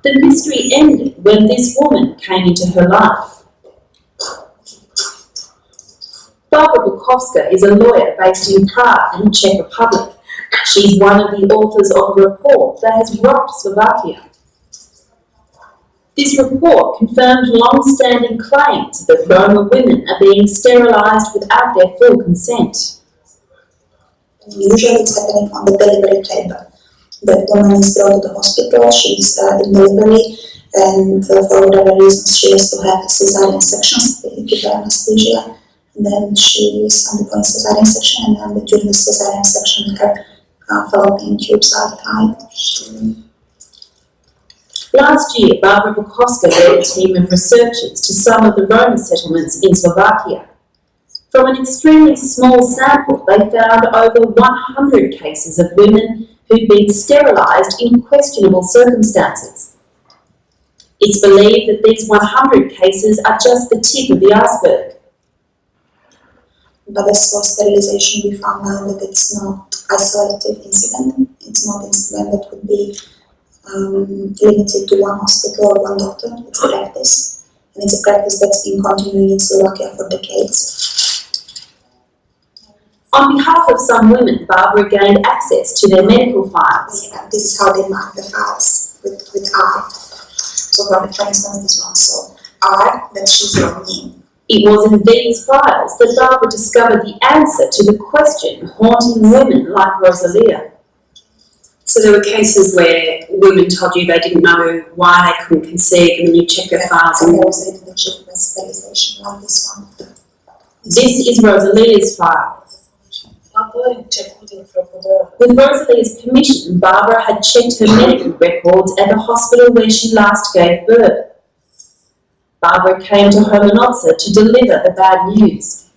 The mystery ended when this woman came into her life. Barbara Bukovska is a lawyer based in Prague in the Czech Republic. She's one of the authors of a report that has rocked Slovakia. This report confirmed long-standing claims that Roma women are being sterilised without their full consent. Usually it's happening on the delivery table. The woman is brought to the hospital, she's in delivery, and for whatever reasons she has to have cesarean sections, they give her anesthesia, and then she is undergoing cesarean section, and then during the cesarean section her fallopian tubes are tied. Last year, Barbara Bukovska led a team of researchers to some of the Roma settlements in Slovakia. From an extremely small sample, they found over 100 cases of women who'd been sterilised in questionable circumstances. It's believed that these 100 cases are just the tip of the iceberg. But as for sterilization, we found out that it's not isolated incident. It's not incident that would be limited to one hospital or one doctor. It's a practice, and it's a practice that's been continuing in Slovakia for decades. On behalf of some women, Barbara gained access to their medical files. Yeah, this is how they mark the files with R. So for instance, this one, so R, that she's logged in. It was in these files that Barbara discovered the answer to the question haunting women like Rosalia. So there were cases where women told you they didn't know why they couldn't conceive, and then you check their files. And there was written the check with sterilization, like this one. This is Rosalia's file. With Rosalia's permission, Barbara had checked her medical records at the hospital where she last gave birth. Barbara came to Homanotsa to deliver the bad news.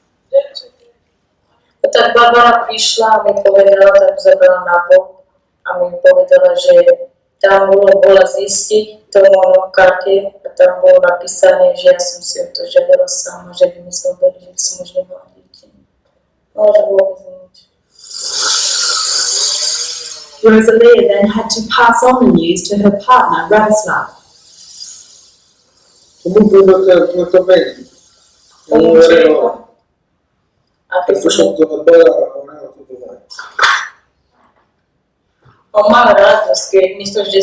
Tak Barbara prišla a mi povedala, tak zabrala na bok a mi povedala, že tam bola zistiť to v karte a tam bolo napísané, že ja som si o to žiadala sama, že by mi zobrali, že by som už nebola dieťa. No, že vôbec nič. Rosalia then had to pass on the news to her partner, Radislav. Comunque molto bene. Anche se tutto bene. On mal radosť, keď myslel, že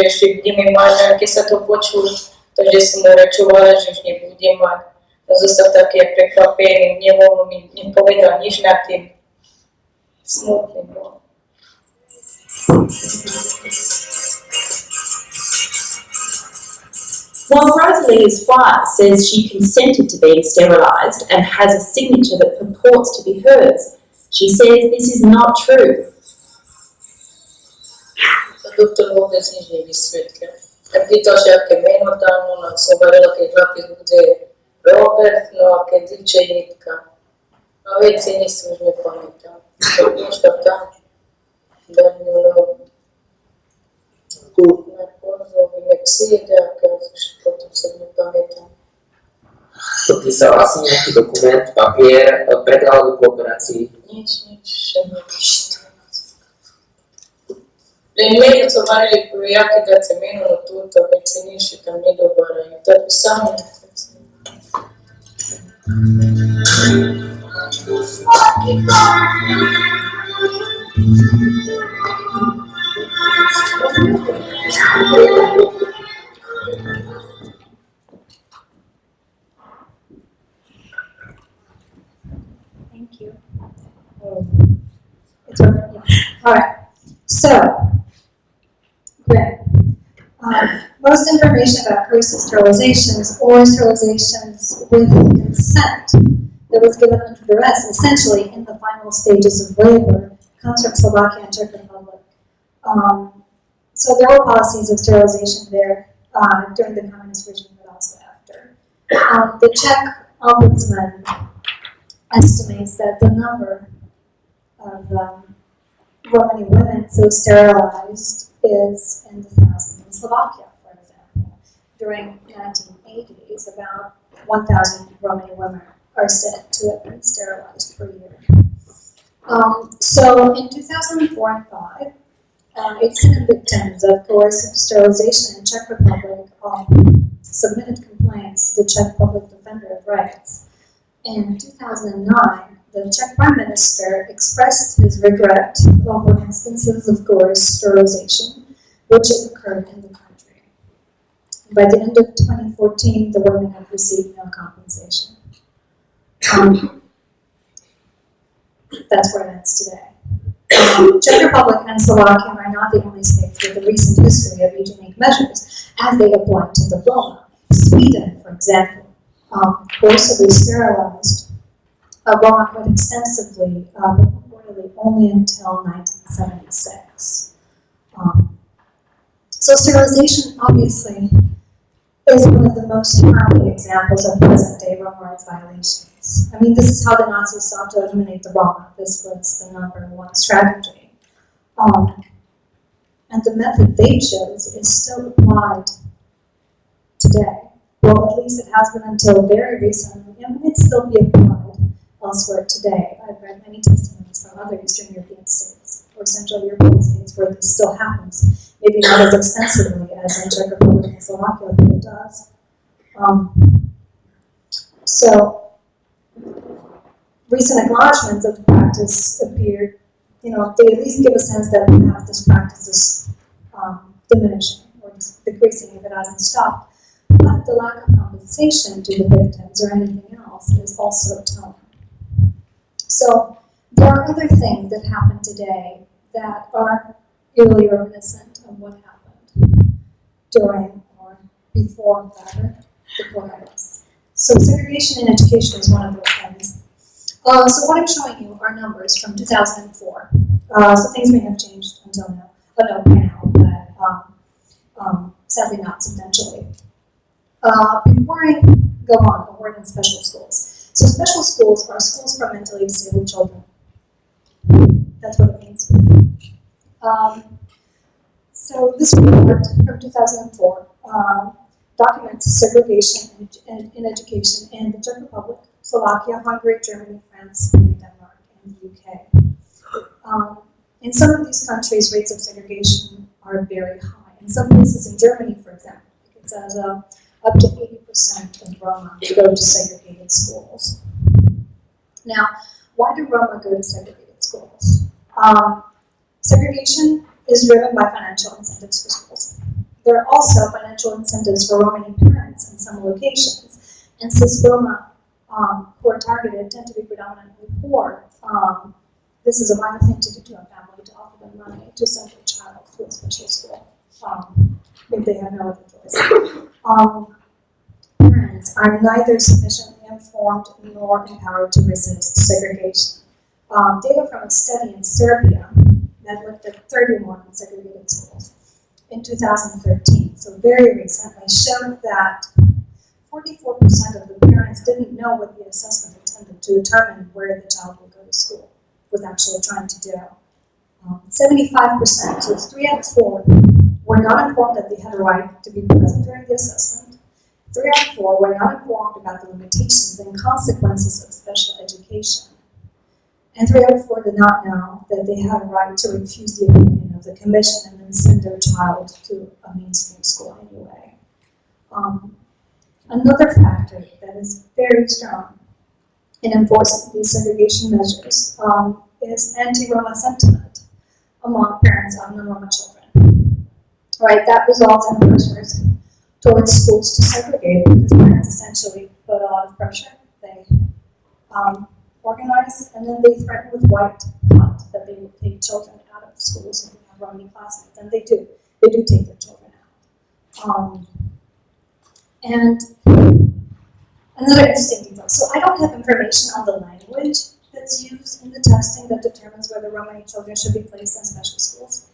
ešte budeme mať, a keď sa to počul, takže som mu rečovala, že už nebudem mať. Zostal taký prekvapený, nepovedal nič nad tým. Smutný bol. While Rosalia's file says she consented to being sterilised and has a signature that purports to be hers, she says this is not true. Doktor vôbec nič nevysvetlil. A pýtal sa, aké meno tam, no som varila, keď chlapec bude Robert, no a keď Ziče Jitka. A veci si už nepamätám. Niečo tam, Danielov, na Korzovi, Алексей, да, казваш, каквото съм не паметен. Podpisała si nejaký dokument, papier, predala do kooperácii. Nič, še nič. Имели товари прояки да се минало тут, а цениши там не добра. И то писание. Thank you. It's over. Yeah. All right. So, great. Most information about coercive sterilizations or sterilizations with consent that was given under duress, essentially in the final stages of labor, comes from Slovakia and Czech Republic. So there were policies of sterilization there during the communist regime, but also after. The Czech ombudsman estimates that the number of Romani women so sterilized is in the thousands. In Slovakia, for example, during the 1980s, about 1,000 Romani women are said to have been sterilized per year. So in 2004 and 5, 87 victims of coercive sterilization in Czech Republic submitted complaints to the Czech Public Defender of Rights. In 2009, the Czech Prime Minister expressed his regret over instances of coerced sterilization which had occurred in the country. By the end of 2014, the women have received no compensation. That's where it ends today. Czech Republic and Slovakia are not the only states with a recent history of eugenic measures as they apply to the Roma. Sweden, for example, forcibly sterilized Roma quite extensively, but reportedly only until 1976. So sterilization, obviously, is one of the most harrowing examples of present-day Roma rights violations. I mean, this is how the Nazis sought to eliminate the Roma. This was the #1 strategy. And the method they chose is still applied today. Well, at least it has been until very recently, and might still be applied elsewhere today. I've read many testimonies from other Eastern European states or Central European states where this still happens. Maybe not as extensively as in Czech Republic and Slovakia, but it does. So, recent acknowledgments of the practice appear, they at least give a sense that perhaps this practice is diminishing or decreasing if it hasn't stopped. But the lack of compensation to the victims or anything else is also telling. So there are other things that happen today that are eerily reminiscent of what happened during or before, rather, the PORAJMOS. So segregation in education is one of those things. So what I'm showing you are numbers from 2004. So things may have changed until now, but sadly not substantially. Before I go on, a word on special schools. So special schools are schools for mentally disabled children. That's what it means. So this report from 2004 documents segregation in education in the Czech Republic, Slovakia, Hungary, Germany, France, Spain, Denmark, and the UK. In some of these countries, rates of segregation are very high. In some places in Germany, for example, it says up to 80% of Roma go to segregated schools. Now, why do Roma go to segregated schools? Segregation is driven by financial incentives for schools. There are also financial incentives for Romani parents in some locations. And since Roma who are targeted tend to be predominantly poor, this is a vital thing to do to a family, to offer them money to send their child to a special school if they have no other choice. Parents are neither sufficiently informed nor empowered to resist segregation. Data from a study in Serbia that looked at 31 segregated schools in 2013, so very recently, showed that 44% of the parents didn't know what the assessment intended to determine where the child would go to school was actually trying to do. 75%, so it's 3 out of 4, were not informed that they had a right to be present during the assessment. 3 out of 4 were not informed about the limitations and consequences of special education. And 3 out of 4 did not know that they had a right to refuse the opinion of the commission and then send their child to a mainstream school anyway. Another factor that is very strong in enforcing these segregation measures is anti-Roma sentiment among parents of non-Roma children. Right, that results in pressures towards schools to segregate because parents essentially put a lot of pressure. They organize and then they threaten with white flight that they will take children out of schools and have Romani classmates, and they do. They do take their children out. And another interesting detail. So I don't have information on the language that's used in the testing that determines whether Romani children should be placed in special schools.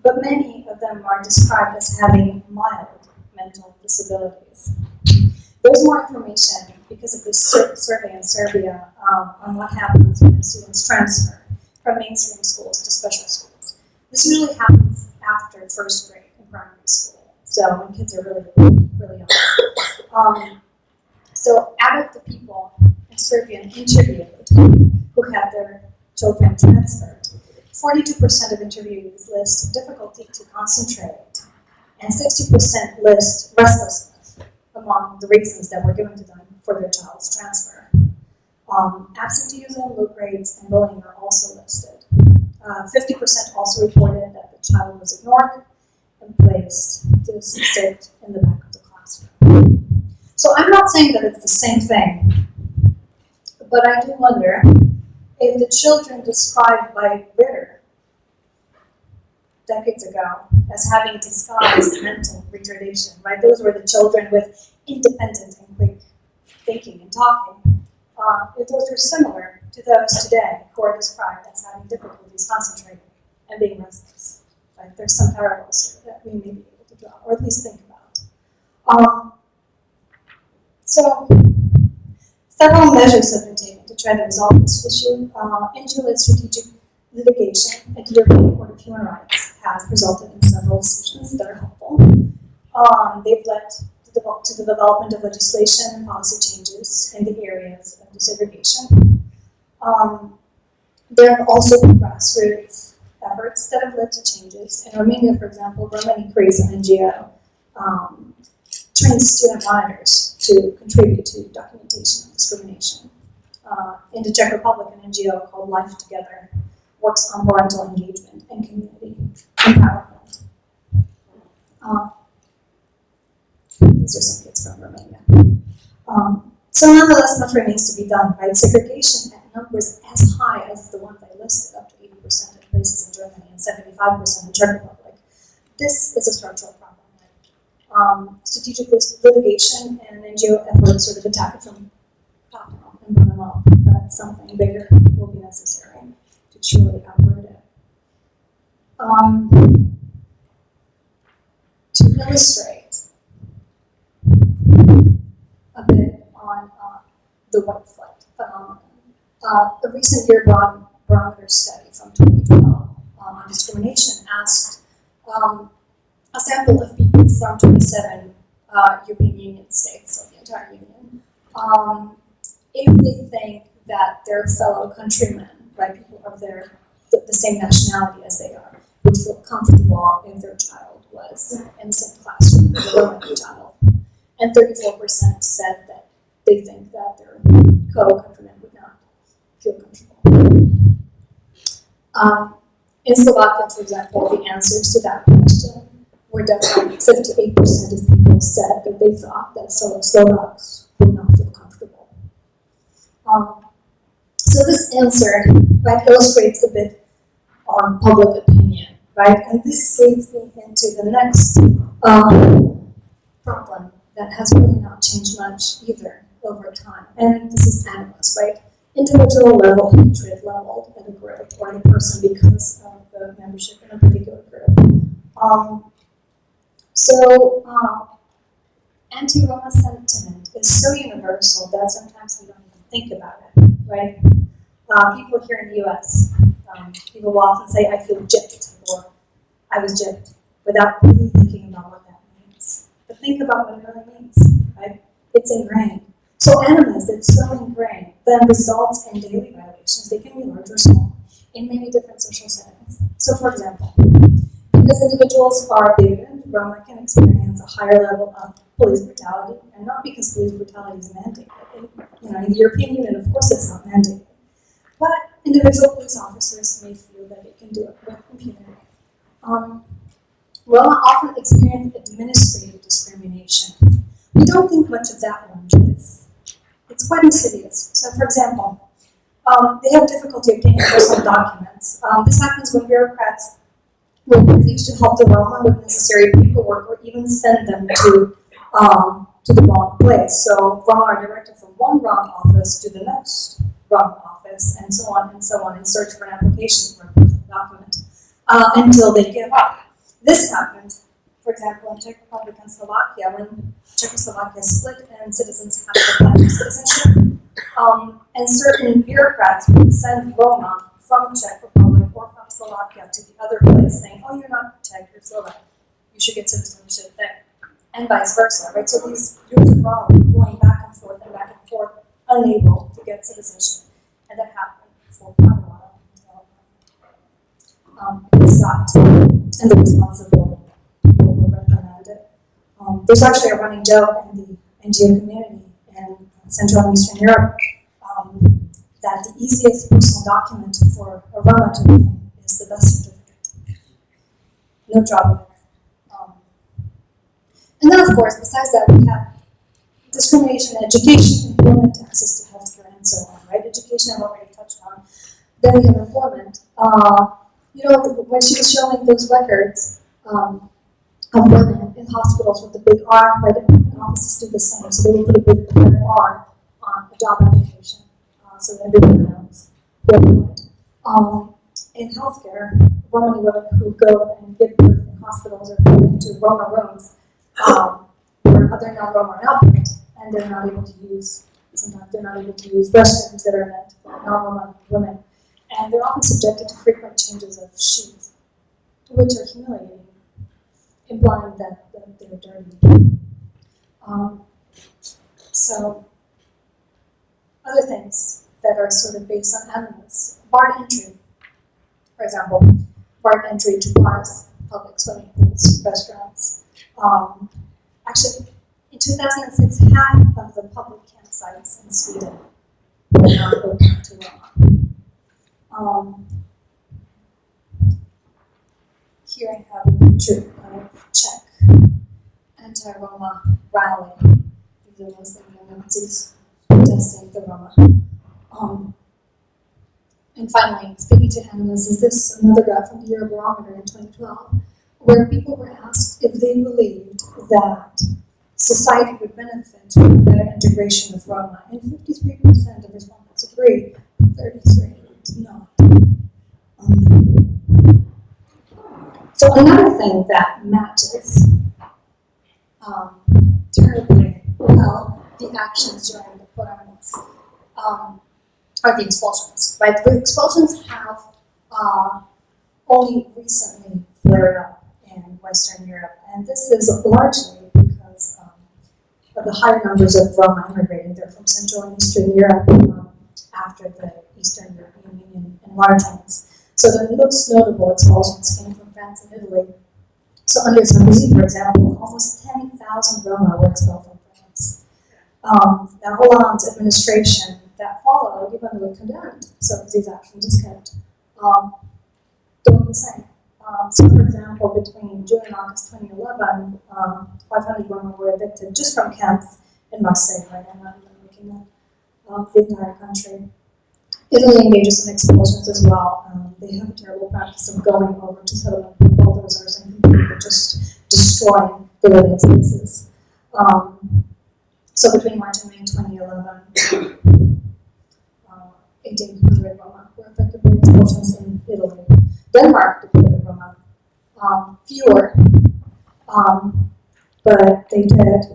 But many of them are described as having mild mental disabilities. There's more information because of this survey in Serbia on what happens when students transfer from mainstream schools to special schools. This usually happens after first grade in primary school, so when kids are really young. So out of the people in Serbia interviewed who had their children transferred, 42% of interviewees list difficulty to concentrate, and 60% list restlessness among the reasons that were given to them for their child's transfer. Absenteeism, low grades, and bullying are also listed. 50% also reported that the child was ignored and placed to sit in the back of the classroom. So I'm not saying that it's the same thing, but I do wonder if the children described by Ritter decades ago as having disguised mental retardation, right? Those were the children with independent and quick thinking and talking. If those are similar to those today who are described as having difficulties concentrating and being restless, right? There's some parallels here that we may be able to draw, or at least think about. So, several measures have been taken to try to resolve this issue. NGO-led strategic litigation at the European Court of Human Rights has resulted in several decisions that are helpful. They've led to the development of legislation and policy changes in the areas of desegregation. There have also been grassroots efforts that have led to changes. In Romania, for example, ROMANI creates an NGO, trains student monitors to contribute to documentation of discrimination. In the Czech Republic, an NGO called Life Together works on parental engagement and community empowerment. These are some kids from Romania. So nonetheless, much remains to be done, right? Segregation at numbers as high as the ones I listed, up to 80% in places in Germany and 75% in Czech Republic. This is a structural problem. Strategic litigation and NGO efforts sort of attack it from top down and bottom up, but something bigger will be necessary to truly uproot it. To illustrate a bit on the white flight phenomenon, a recent year barometer study from 2012 on discrimination asked a sample of people from 27 European Union states, so the entire Union, if they think that their fellow countrymen, right, people of the same nationality as they are, would feel comfortable if their child was in the same classroom as a Romani child. And 34% said that they think that their co-countrymen would not feel comfortable. In Slovakia, for example, the answers to that question were different. 58% of people said that they thought that fellow Slovaks would not feel comfortable. So this answer, right, illustrates a bit on public opinion, right? And this leads me into the next problem that has really not changed much either over time. And this is animus, right? Individual level hatred leveled at a group or the person because of the membership in a particular group. Anti-Roma sentiment is so universal that sometimes we don't even think about it, right? People here in the US, people will often say, I feel gypped, or I was gypped. without really thinking about what that means. But think about what it really means, right? It's ingrained. So animus that's so ingrained then results in daily violations. They can be large or small in many different social settings. So for example, because individuals are bigoted, Roma can experience a higher level of police brutality, and not because police brutality is mandated. In the European Union, of course, it's not mandated. But individual police officers may feel that they can do it with impunity. Roma often experience administrative discrimination. We don't think much of that one, but it's quite insidious. So, for example, they have difficulty obtaining personal documents. This happens when bureaucrats will refuse to help the Roma with necessary paperwork or even send them to the wrong place. So Roma are directed from one wrong office to the next wrong office, and so on and so on, in search for an application for a personal document until they give up. This happened, for example, in Czech Republic and Slovakia, when Czechoslovakia split and citizens had to apply for citizenship. And certain bureaucrats would send Roma from Czech Republic or from Slovakia to the other place, saying, "Oh, you're not Czech, you're Slovak. You should get citizenship there," and vice versa, right? So these groups of Roma were going back and forth, unable to get citizenship, and that happened for quite a while until it stopped, and the responsible people were reprimanded. There's actually a running joke in the NGO community in Central and Eastern Europe that the easiest personal document for a Roma to obtain is the birth certificate. No trouble there. And then, of course, besides that, we have discrimination in education, employment, access to healthcare, and so on, right? Education I've already touched on. Then we have employment. When she was showing those records of women in hospitals with the big R, right? Employment offices do the same, so they will put a big red R on a job application, so that everyone knows who applied. In healthcare, Romani women who go and give birth in hospitals or go into Roma rooms, where other non-Roma are output, and they're not able to use, sometimes they're not able to use restrooms that are meant for non-Roma women. And they're often subjected to frequent changes of shoes, which are humiliating, implying that they're dirty. So, other things that are sort of based on animus, barred entry, for example, barred entry to bars, public swimming pools, restaurants. Actually, in 2006, half of the public campsites in Sweden were not open to Roma. Here I have a picture of Czech Anti-Roma rally. These are mostly neo-Nazis protesting the Roma. And finally, speaking to Animus, is this another graph from the Eurobarometer in 2012, where people were asked if they believed that society would benefit from the better integration of Roma, and 53% of respondents agree, 33% did not. So another thing that matches terribly well the actions during the PORAJMOS are the expulsions, right? The expulsions have only recently flared up in Western Europe, and this is largely because of the higher numbers of Roma immigrating. They're from Central and Eastern Europe after the Eastern European Union enlargements. So the most notable expulsions came from France and Italy. So under Sarkozy, for example, almost 10,000 Roma were expelled from France. Now Hollande's administration that followed, even though it condemned Sarkozy's actions, just kept doing the same. So for example, between June and August 2011, 500 Roma were evicted just from camps in Marseille, right? I'm not even looking at the entire country. Italy engages in expulsions as well. They have a terrible practice of going over to settlement with bulldozers and completely just destroying the living spaces. So between March and May 2011, 1,800 Roma were affected by expulsions in Italy. Denmark deported Roma. Fewer, but they did.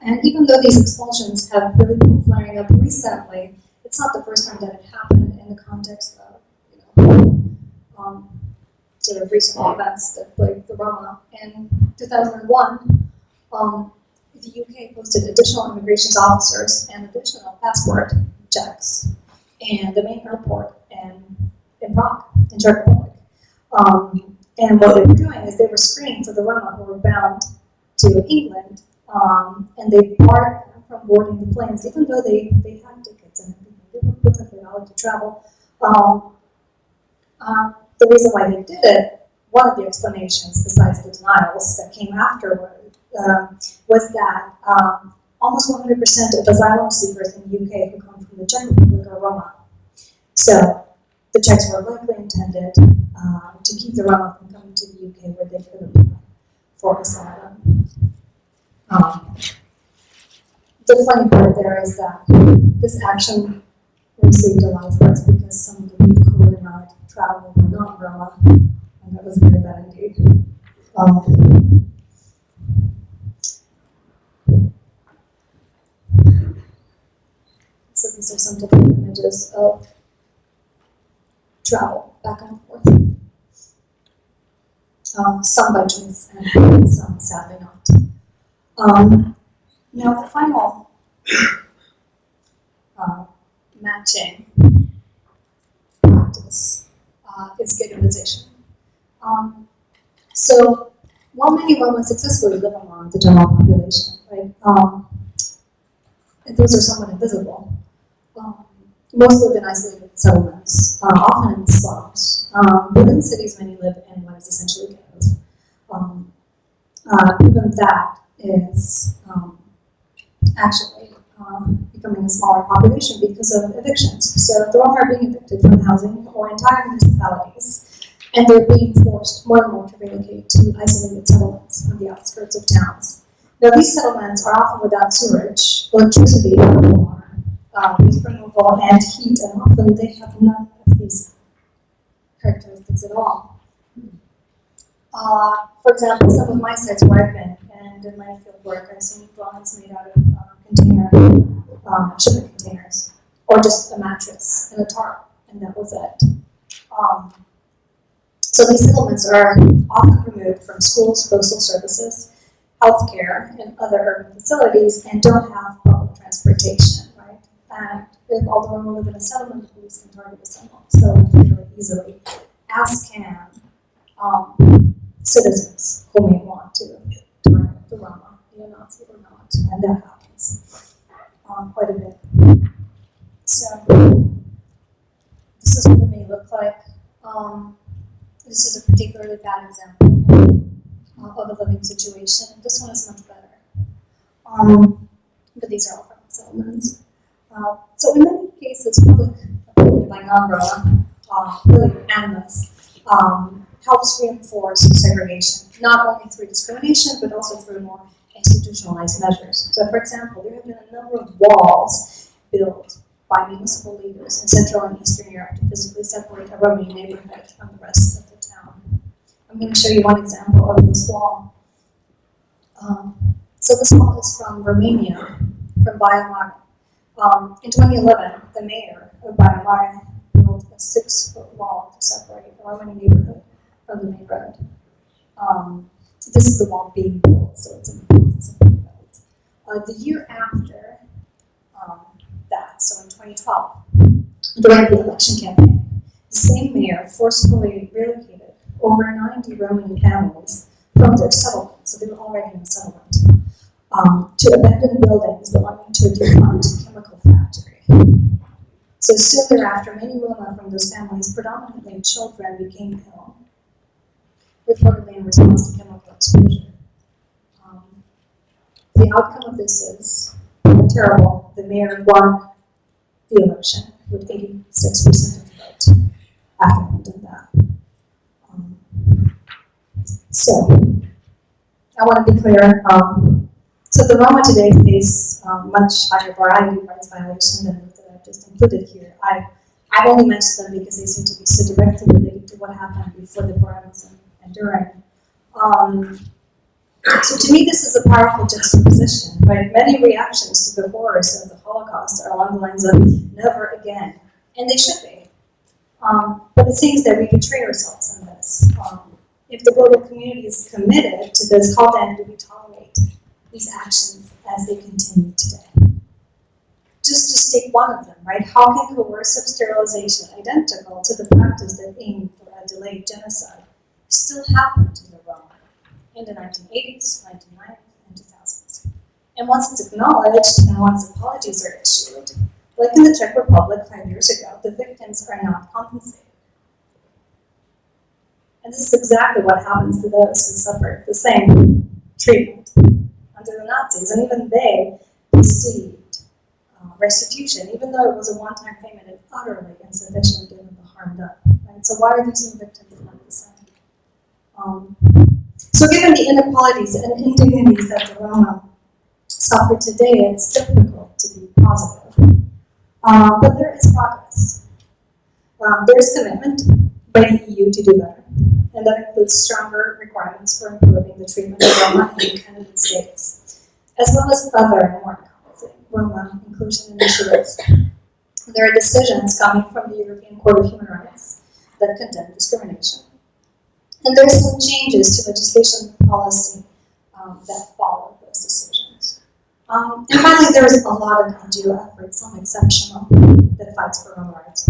And even though these expulsions have really been flaring up recently, it's not the first time that it happened in the context of, sort of recent events that plagued the Roma. In 2001, the UK posted additional immigration officers and additional passport checks in the main airport in Prague, in Czech Republic. And what they were doing is they were screening for the Roma who were bound to England, and they barred them from boarding the planes, even though they had tickets and everything. They were perfectly allowed to travel. The reason why they did it, one of the explanations, besides the denials that came afterward, was that almost 100% of asylum seekers in the UK who come from the Czech Republic are Roma. So the Czechs were likely intended to keep the Roma from coming to the UK where they could apply for asylum. The funny part there is that this action received a lot of press because some of the people who were denied travel were not Roma, and that was very bad indeed. So these are some different images of travel back and forth. Some by choice and some sadly not. Now the final matching practice is ghettoization. So while many Roma successfully live among the general population, right, and those are somewhat invisible, most live in isolated settlements, often in slums. Within cities, many live in what is essentially ghettos. Even that is actually becoming a smaller population because of evictions. So the Roma are being evicted from housing or entire municipalities, and they're being forced more and more to relocate to isolated settlements on the outskirts of towns. Now these settlements are often without sewerage, electricity, or water. With removal and heat, and often they have none of these characteristics at all. For example, some of my sites where I've been, and in my field work, I've seen dwellings made out of shipment containers, or just a mattress and a tarp, and that was it. So these settlements are often removed from schools, postal services, healthcare, and other urban facilities, and don't have public transportation. And if all the Roma live in a settlement, the police can target the settlement really easily, as can citizens who may want to target the Roma, neo-Nazi or not, and that happens quite a bit. So this is what it may look like. This is a particularly bad example of a living situation. This one is much better, but these are all from settlements. So in many cases, public opinion by non-Roma, really Animus, helps reinforce segregation, not only through discrimination, but also through more institutionalized measures. So for example, there have been a number of walls built by municipal leaders in Central and Eastern Europe to physically separate a Romani neighborhood from the rest of the town. I'm going to show you one example of this wall. So this wall is from Romania, from Baia Mare. In 2011, the mayor of Baia Mare built a 6-foot wall to separate the Romani neighborhood from the main road. This is the wall being built, so it's in the process of being built. The year after that, so in 2012, during the election campaign, the same mayor forcefully relocated over 90 Romani families from their settlement, so they were already in a settlement, to abandoned buildings belonging to a defunct chemical factory. So soon thereafter, many Roma from those families, predominantly children, became ill, reportedly in response to chemical exposure. The outcome of this is terrible. The mayor won the election with 86% of the vote after having done that. So, I want to be clear. So the Roma today face much higher variety of rights violations than that I've just included here. I've only mentioned them because they seem to be so directly related to what happened before the PORAJMOS and during. So to me, this is a powerful juxtaposition, right? Many reactions to the horrors of the Holocaust are along the lines of never again, and they should be. But it seems that we betray ourselves in this. this. If the global community is committed to this, how then do we tolerate these actions as they continue today? Just take one of them, right? How can coercive sterilization, identical to the practice that aimed for a delayed genocide, still happen to the Roma in the 1980s, 1990s, and 2000s? And once it's acknowledged and once apologies are issued, like in the Czech Republic 5 years ago, the victims are not compensated. And this is exactly what happens to those who suffered the same treatment under the Nazis. And even they received restitution, even though it was a one-time payment and utterly insufficient given the harm done. Right? So why are these new victims not the same? So given the inequalities and indignities that the Roma suffer today, it's difficult to be positive. But there is progress. There is commitment by the EU to do better, and that includes stronger requirements for improving the treatment of Roma in candidate states, as well as other more encompassing Roma inclusion initiatives. There are decisions coming from the European Court of Human Rights that condemn discrimination. And there are some changes to legislation and policy that follow those decisions. And finally, there is a lot of NGO efforts, some exceptional, that fights for Roma rights.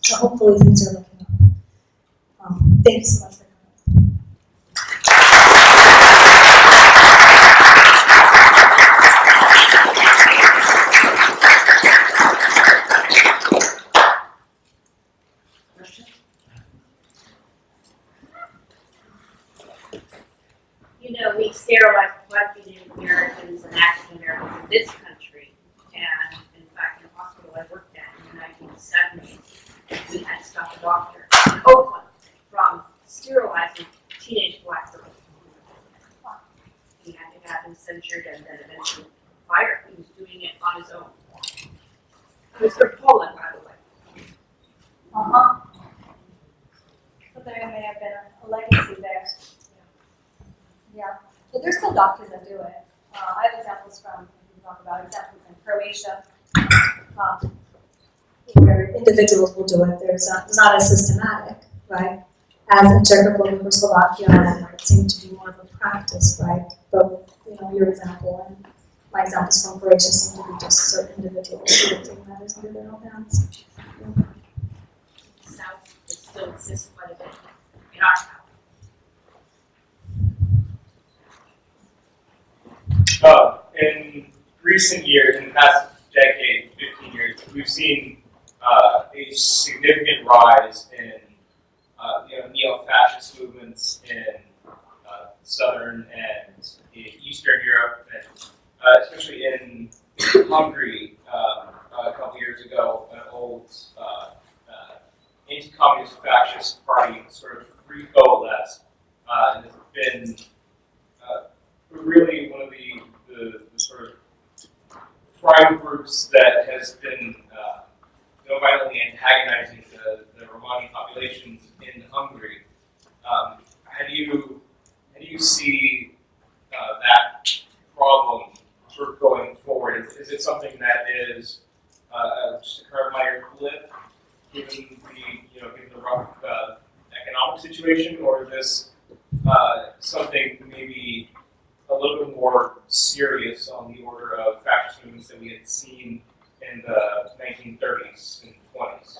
So hopefully things are looking up. Thank you so much for coming. You know, we sterilized quite a few Native Americans and African Americans in this country. And in fact, in the hospital I worked at in the 1970s, we had to stop a doctor in Oakland from sterilizing teenage black girls. He had to have him censured and then eventually fired. He was doing it on his own. It was from Poland, by the way. So there may have been a legacy there. Yeah, but there's still doctors that do it. I have examples from, we can talk about examples in Croatia, where individuals will do it. It's not as systematic, right, as in Czech Republic or Slovakia, and it seemed to be more of a practice, right? But, you know, your example and my examples from Croatia seem to be just certain individuals who are taking matters into their own hands. The South, it still exists quite a bit in our South. In recent years, in the past decade, 15 years, we've seen a significant rise in neo-fascist movements in Southern and Eastern Europe, and especially in Hungary a couple years ago, an old anti-communist fascist party sort of recoalesced and has been really one of the sort of prime groups that has been violently antagonizing the Romani populations in Hungary. How do you see that problem sort of going forward? Is it something that is just a current minor blip, given the rough economic situation, or is this something maybe a little bit more serious on the order of fascist movements that we had seen in the 1930s and 20s?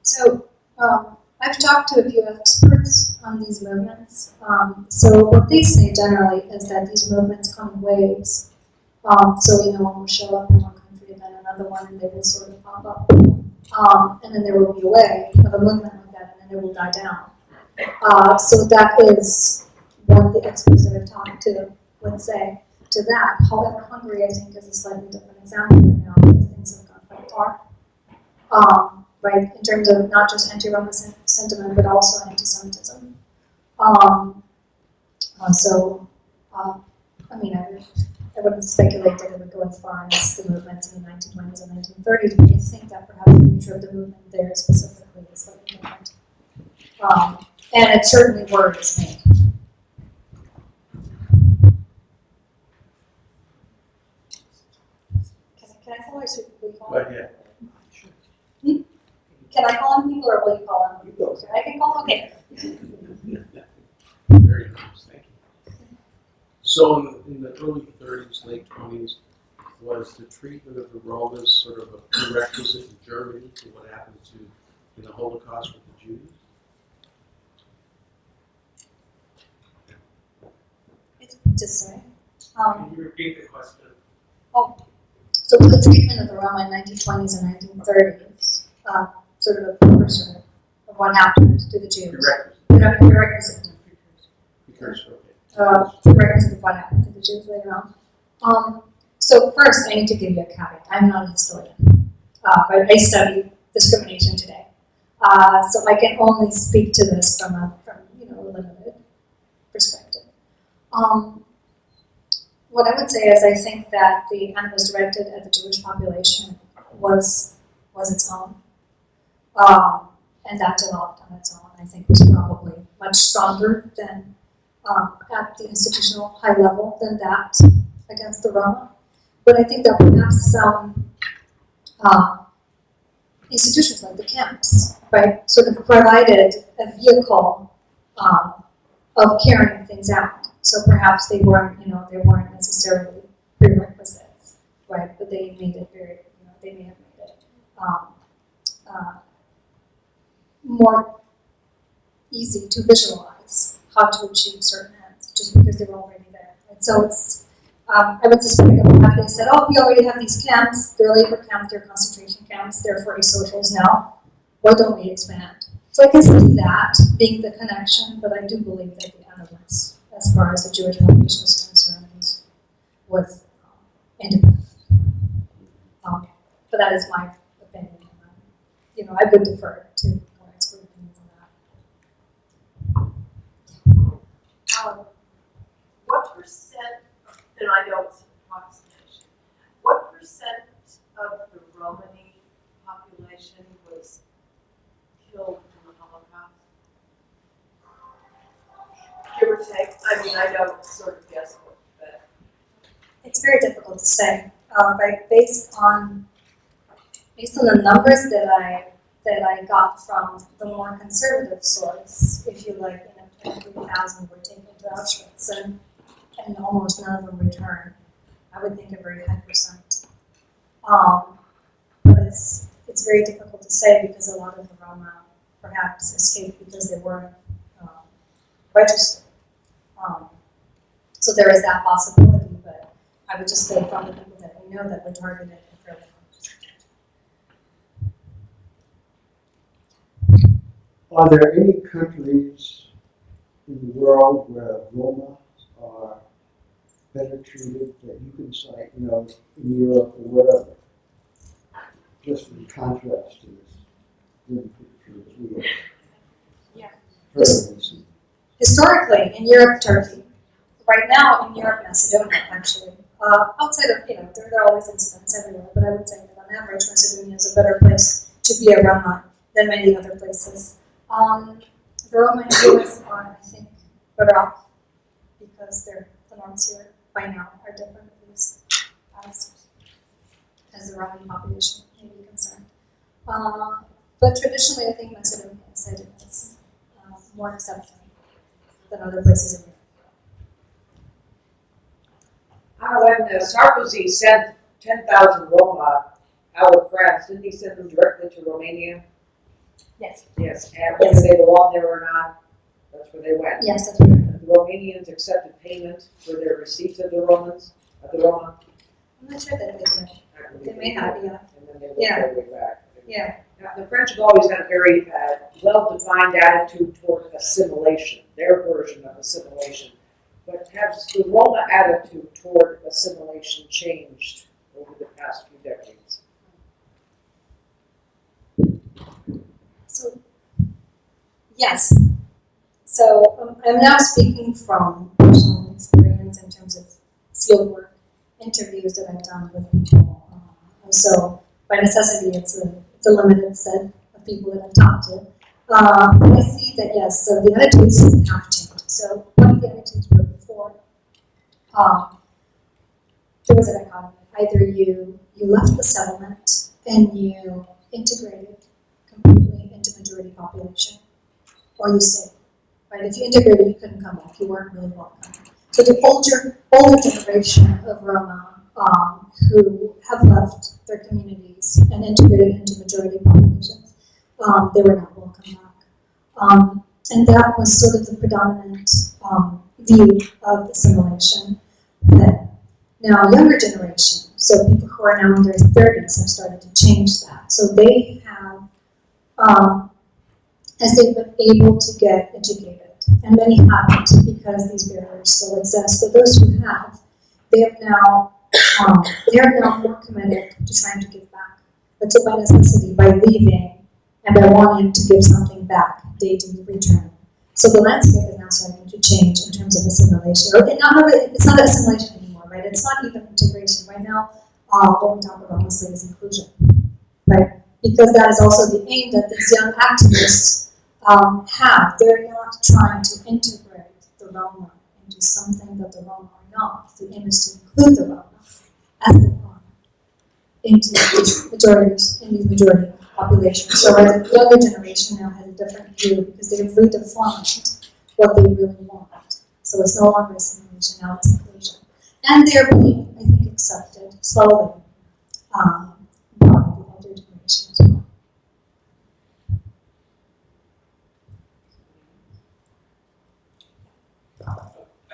So I've talked to a few experts on these movements. So what they say generally is that these movements come in waves. So one will show up in one country and then another one, and they will sort of pop up. And then there will be a wave of a movement like that, and then it will die down. So that is what the experts that I've talked to would say to that. However, Hungary, I think, is a slightly different example right now because things have gone quite far. Right, in terms of not just anti-Roma sentiment, but also anti-Semitism. I wouldn't speculate that it would go as far as the movements in the 1920s and 1930s, but I think that perhaps the nature of the movement there specifically is slightly different. And it certainly worries me. Can I call or should we call? Right here. Can I call on people or will you call on people? I can Oh, okay. Very nice, thank you. So in the early 30s, late 20s, was the treatment of the Romas sort of a prerequisite in Germany to what happened in the Holocaust with the Jews? It's hard to say. Can you repeat the question? So the treatment of the Roma in 1920s and 1930s, sort of a precursor of what happened to the Jews. Prerequisite. Prerequisite of what happened to the Jews later on. So first, I need to give you a caveat. I'm not a historian, but I study discrimination today. So I can only speak to this from a limited perspective. What I would say is I think that the Animus directed at the Jewish population was its own, and that developed on its own. I think was probably much stronger than at the institutional high level than that against the Roma. But I think that perhaps some institutions like the camps, right, sort of provided a vehicle of carrying things out. So perhaps they weren't necessarily prerequisites, right? But they made it very, they may have made it more easy to visualize how to achieve certain ends, just because they were already there. And so it's, I would suspect that perhaps they said, oh, we already have these camps, they're labor camps, they're concentration camps, they're for socials now. Why don't we expand? So I can see that being the connection, but I do believe that the Animus, as far as the Jewish population is concerned, was independent. But that is my opinion. I would defer to more expert opinions on that. What percent, and I know it's an approximation, what percent of the Romani population was killed in the Holocaust? Give or take. I mean, I know it's sort of guesswork, but It's very difficult to say, but based on the numbers that I got from the more conservative source, if you like, 3,000 were taken to Auschwitz, and almost none of them returned. I would think a very high percent. But it's very difficult to say because a lot of the Roma perhaps escaped because they weren't registered. So there is that possibility, but I would just say from the people that we know that were targeted and fairly Are there any countries in the world where Roma are better treated that you can cite, in Europe or wherever? Just in contrast to this really picture that we have. Yeah. Heard. Historically, in Europe, Turkey. Right now, in Europe, Macedonia, actually. Outside of, there are always incidents everywhere, but I would say that on average, Macedonia is a better place to be a Roma than many other places. The Roma in the US are, I think, better off because the norms here by now are different, at least as the Romani population may be concerned. But traditionally, I think Macedonia is cited as more accepting than other places in Europe. When Sarkozy sent 10,000 Roma out of France, didn't he send them directly to Romania? Yes. Yes, and whether they belong there or not, that's where they went. Yes, that's right. The Romanians accepted payment for their receipts of the Roma. I'm not sure that they did. They may have, yeah. And then they worked their way back. Yeah. Now, the French have always had a very well-defined attitude toward assimilation, their version of assimilation. But has the Roma attitude toward assimilation changed over the past few decades? So, yes. So I'm now speaking from personal experience in terms of fieldwork, interviews that I've done with people. And so by necessity, it's a limited set of people that I've talked to. I see that, yes, so the attitudes have changed. So what the attitudes were before, there was a dichotomy. Either you left the settlement and you integrated completely into majority population, or you stayed. Right? If you integrated, you couldn't come back. You weren't really welcome. So the older generation of Roma who have left their communities and integrated into majority populations, they were not welcome back. And that was sort of the predominant view of assimilation then. Now, younger generation, so people who are now in their 30s have started to change that. So they have, as they've been able to get educated, and many haven't because these barriers still exist, but those who have, they are now more committed to trying to give back. But so by necessity, by leaving and by wanting to give something back, they do return. So the landscape is now starting to change in terms of assimilation. It's not assimilation anymore, right? It's not even integration. Right now, what we talk about mostly is inclusion, right? Because that is also the aim that these young activists have. They're not trying to integrate the Roma into something that the Roma are not. The aim is to include the Roma as they are into these majority populations. So the younger generation now has a different view because they've redefined what they really want. So it's no longer assimilation, now it's inclusion. And they're being, I think, accepted slowly by the older generation as well.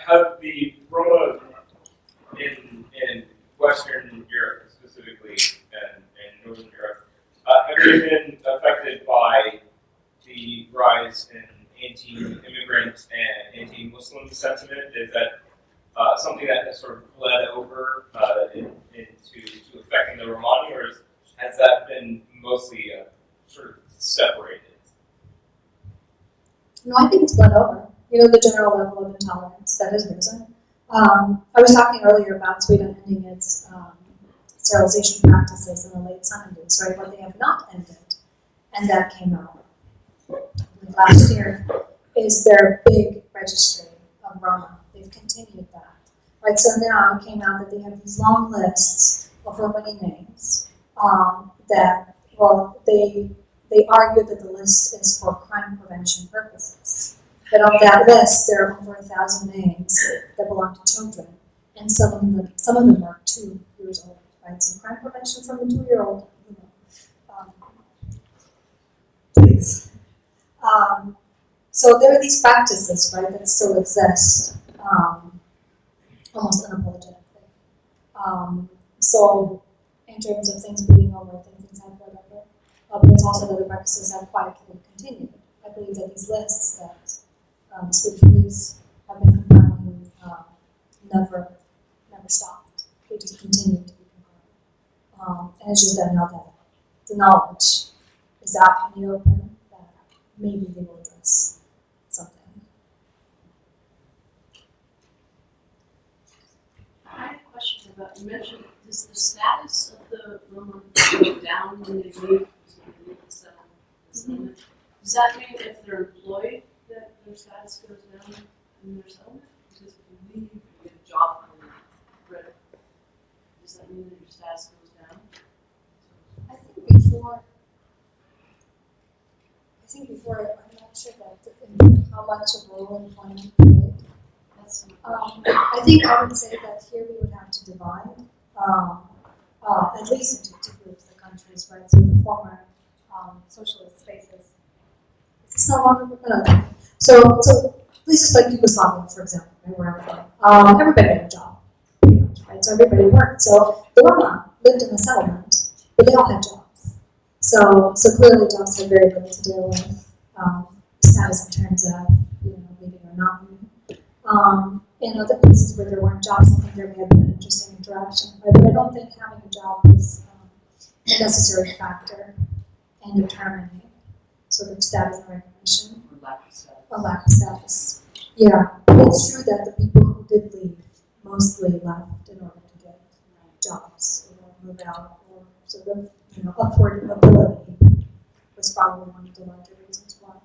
Have the Roma in Western Europe specifically and Northern Europe, have they been affected by the rise in anti-immigrant and anti-Muslim sentiment? Is that something that has sort of bled over into affecting the Romani, or has that been mostly sort of separated? No, I think it's bled over. You know, the general level of intolerance that has risen. I was talking earlier about Sweden ending its sterilization practices in the late 70s, right? What they have not ended, and that came out last year, is their big registry of Roma. They've continued that, right? So now it came out that they have these long lists of Romani names that, well, they argue that the list is for crime prevention purposes. But on that list, there are over 1,000 names that belong to children, and some of them are 2 years old, right? So crime prevention from a 2-year-old, please. So there are these practices, right, that still exist, almost unapologetically. So in terms of things being over, things have bled over, but it's also that the practices have quietly continued. I believe that these lists that Swedish police have been compiling never stopped. They just continued to be compiled. And it's just that now that the knowledge is out in the open, that maybe they will address something. I had a question about, you mentioned, does the status of the Roma go down when they leave the settlement? Does that mean if they're employed, that their status goes down in their settlement? Because if you leave, you get a job on the credit. Does that mean that your status goes down? I think before, I'm not sure that how much of role employment played. I think I would say that here we would have to divide, at least into 2 groups, the countries, right? So the former socialist spaces. It's no longer no. So places like Yugoslavia, for example, right, where I'm from, everybody had a job, pretty much, right? So everybody worked. So the Roma lived in a settlement, but they all had jobs. So clearly jobs had very little to do with status in terms of, leaving or not leaving. In other places where there weren't jobs, I think there may have been an interesting interaction. Right? But I don't think having a job was a necessary factor in determining sort of status and recognition. Or lack of status. Yeah, but it's true that the people who did leave mostly left in order to get jobs or move out, or sort of, upward mobility was probably one of the larger reasons why.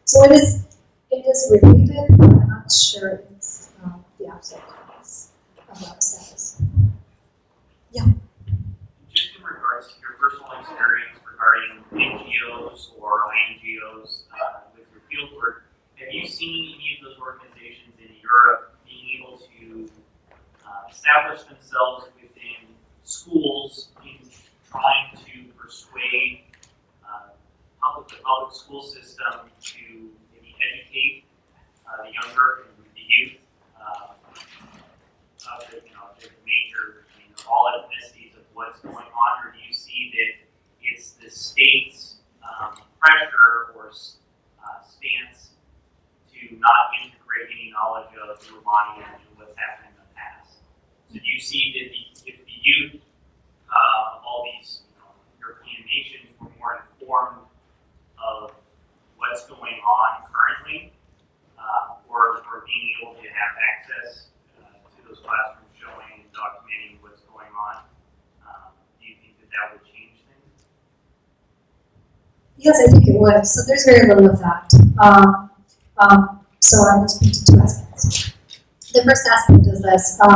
So it is related, but I'm not sure it's the absolute cause of lack of status. Yeah. Just in regards to your personal experience regarding NGOs or INGOs with way the public school system to maybe educate the younger and the youth of the major, all ethnicities of what's going on, or do you see that it's the state's pressure or stance to not integrate any knowledge of Romani and what's happened in the past? So do you see that if the youth of all these European nations were more informed of what's going on currently, or being able to have access to those classrooms showing and documenting what's going on, do you think that would change things? Yes, I think it would. So there's very little of that. So I will speak to two aspects. The first aspect is this. So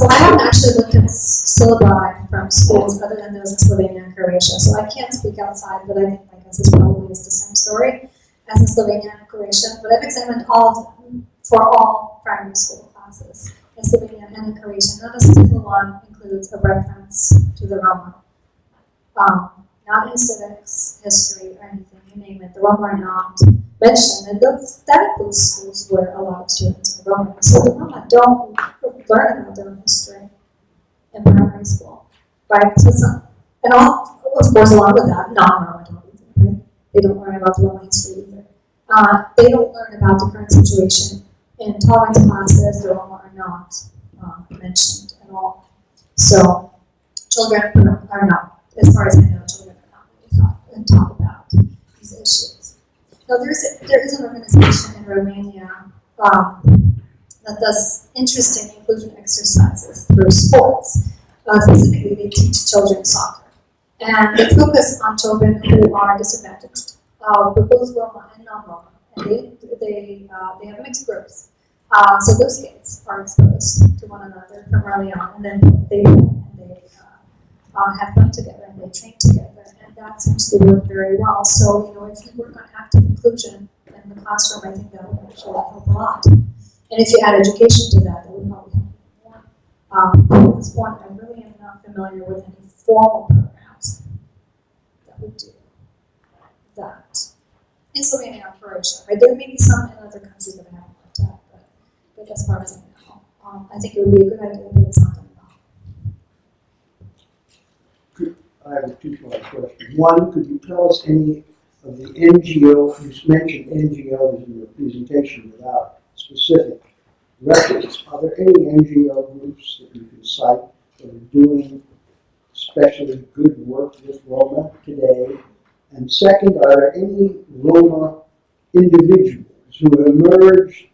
I haven't actually looked at syllabi from schools other than those in Slovenia and Croatia. So I can't speak outside, but I think my guess is probably is the same story as in Slovenia and Croatia. But I've examined all of them for all primary school classes in Slovenia and in Croatia. Not a single one includes a reference to the Roma. Not in civics, history, or anything, you name it. The Roma are not mentioned, and that includes schools where a lot of students are Roma. So the Roma don't learn about their own history in primary school, right? So and all, of course, along with that, non-Roma don't either, right? They don't learn about the Roma history either. They don't learn about the current situation in tolerance classes. The Roma are not mentioned at all. So children are not, as far as I know, children are not really taught about these issues. Now, there is an organization in Romania that does interesting inclusion exercises through sports. Specifically, they teach children soccer. And they focus on children who are disadvantaged, but both Roma and non-Roma. And they have mixed groups. So those kids are exposed to one another from early on, and then they have fun together and they train together, and that seems to work very well. So, if you work on active inclusion in the classroom, I think that would actually help a lot. And if you add education to that, that would probably help more. At this point, I really am not familiar with any formal programs that would do that. In Slovenia and Croatia, right? There may be some in other countries that I haven't looked at, but as far as I know, I think it would be a good idea, but it's not done well. I have a two-part question. One, could you tell us any of the NGO, you mentioned NGOs in your presentation without specific reference. Are there any NGO groups that you can cite that are doing especially good work with Roma today? And second, are there any Roma individuals who have emerged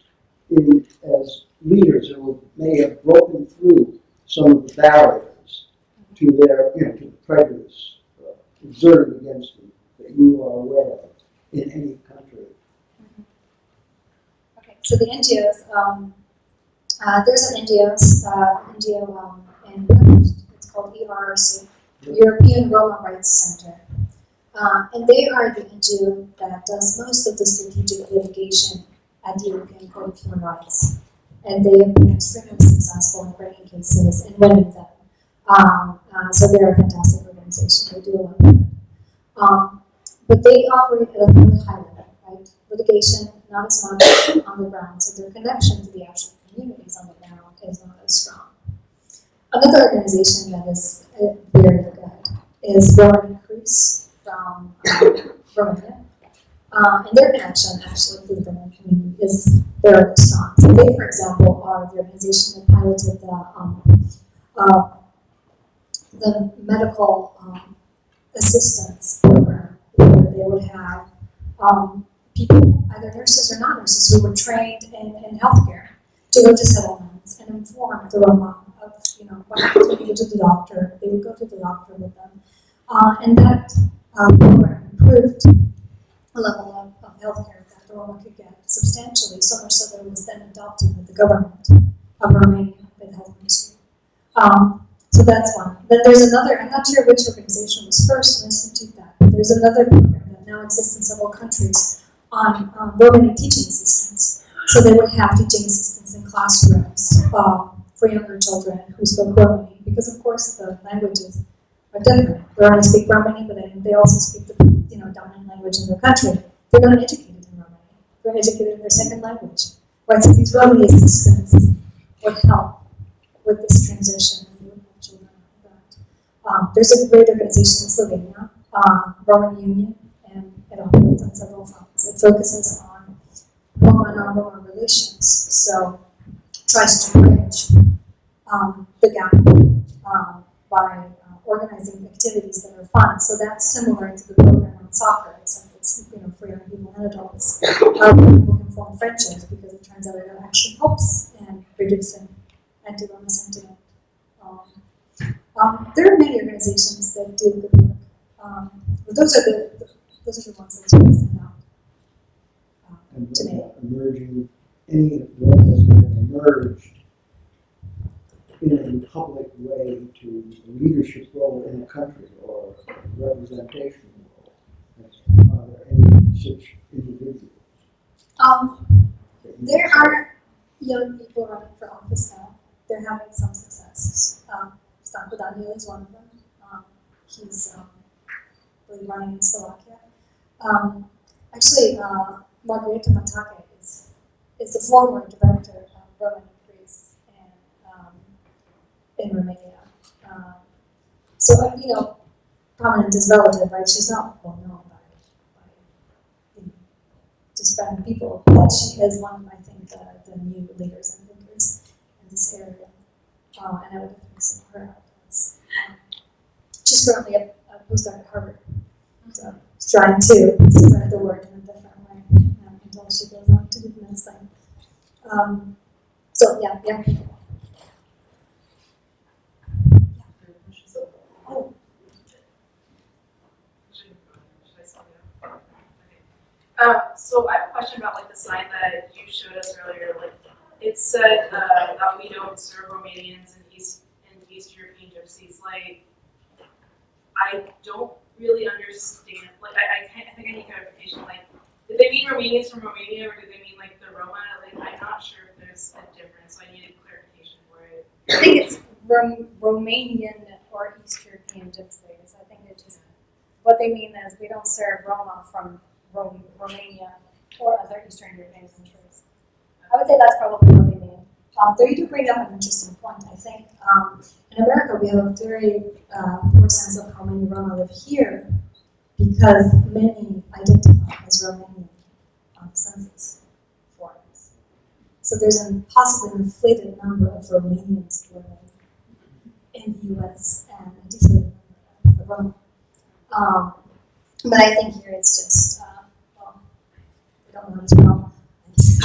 as leaders who may have broken through some of the barriers to their, to the prejudice exerted against them that you are aware of in any country? Okay, so the NGOs, there's an NGO in Budapest. It's called ERRC, European Roma Rights Center. And they are the NGO that does most of the strategic litigation at the European Court of Human Rights. And they have been extremely successful in bringing cases and winning them. So they're a fantastic organization. They do a lot of good. But they operate at a fairly high level, right? Litigation, not as much on the ground. So their connection to the actual communities on the ground is not as strong. Another organization that is very good is Warren Auditorium from Romania. And their connection actually to the Roman community is very strong. So they, for example, are the organization that piloted the medical assistance program, where they would have people, either nurses or non-nurses, who were trained in healthcare to go to settlements and inform the Roma of, what happens when you go to the doctor. They would go to the doctor with them. And that program improved the level of healthcare that the Roma could get substantially, so much so that it was then adopted with the government of Romania, by the health ministry. So that's one. Then there's another, I'm not sure which organization was first to institute that, but there's another program that now exists in several countries on Romani teaching assistants. So they would have teaching assistants in classrooms for younger children who spoke Romani, because of course the languages are different. They already speak Romani, but then they also speak the dominant language in their country. They're not educated in Romani. They're educated in their second language. Right? So these Romani assistants would help with this transition. There's a great organization in Slovenia, Roman Union, and it operates on several fronts. It focuses on Roma and non-Roma relations, so tries to bridge the gap by organizing activities that are fun. So that's similar to the program on soccer, except it's for young people and adults. People can form friendships because it turns out it actually helps in reducing anti-Roma sentiment. There are many organizations that do good work, but those are the ones that sort of stand out to me. Emerging, any roles that have emerged in a public way to a leadership role in a country or a representation role. Are there any such individuals? There are young people running for office now. They're having some success. Stanko Daniel is one of them. He's really running in Slovakia. Actually, Margareta Matake is the former director of Romani Greece in Romania. So, prominent is relative, right? She's not well known by just random people, but she is one of, I think, the new leaders and thinkers in this area. And I would definitely single her out as. She's currently a postdoc at Harvard, so she's trying to spread the word in a different way until she goes on to do the next thing. So yeah, young people. Oh. So I have a question about the sign that you showed us earlier. It said that we don't serve Romanians and East European gypsies. I don't really understand. I think I need clarification. Did they mean Romanians from Romania, or did they mean the Roma? I'm not sure if there's a difference. So I needed clarification for it. I think it's Romanian or East European gypsies. I think it just what they mean is we don't serve Roma from Romania or other Eastern European countries. I would say that's probably what they mean. Though you do bring up an interesting point. I think in America we have a very poor sense of how many Roma live here because many identify as Romanian on the census forms. So there's a possibly inflated number of Romanians living in the U.S. and a deflated number of Roma. But I think here it's just, we don't know as well.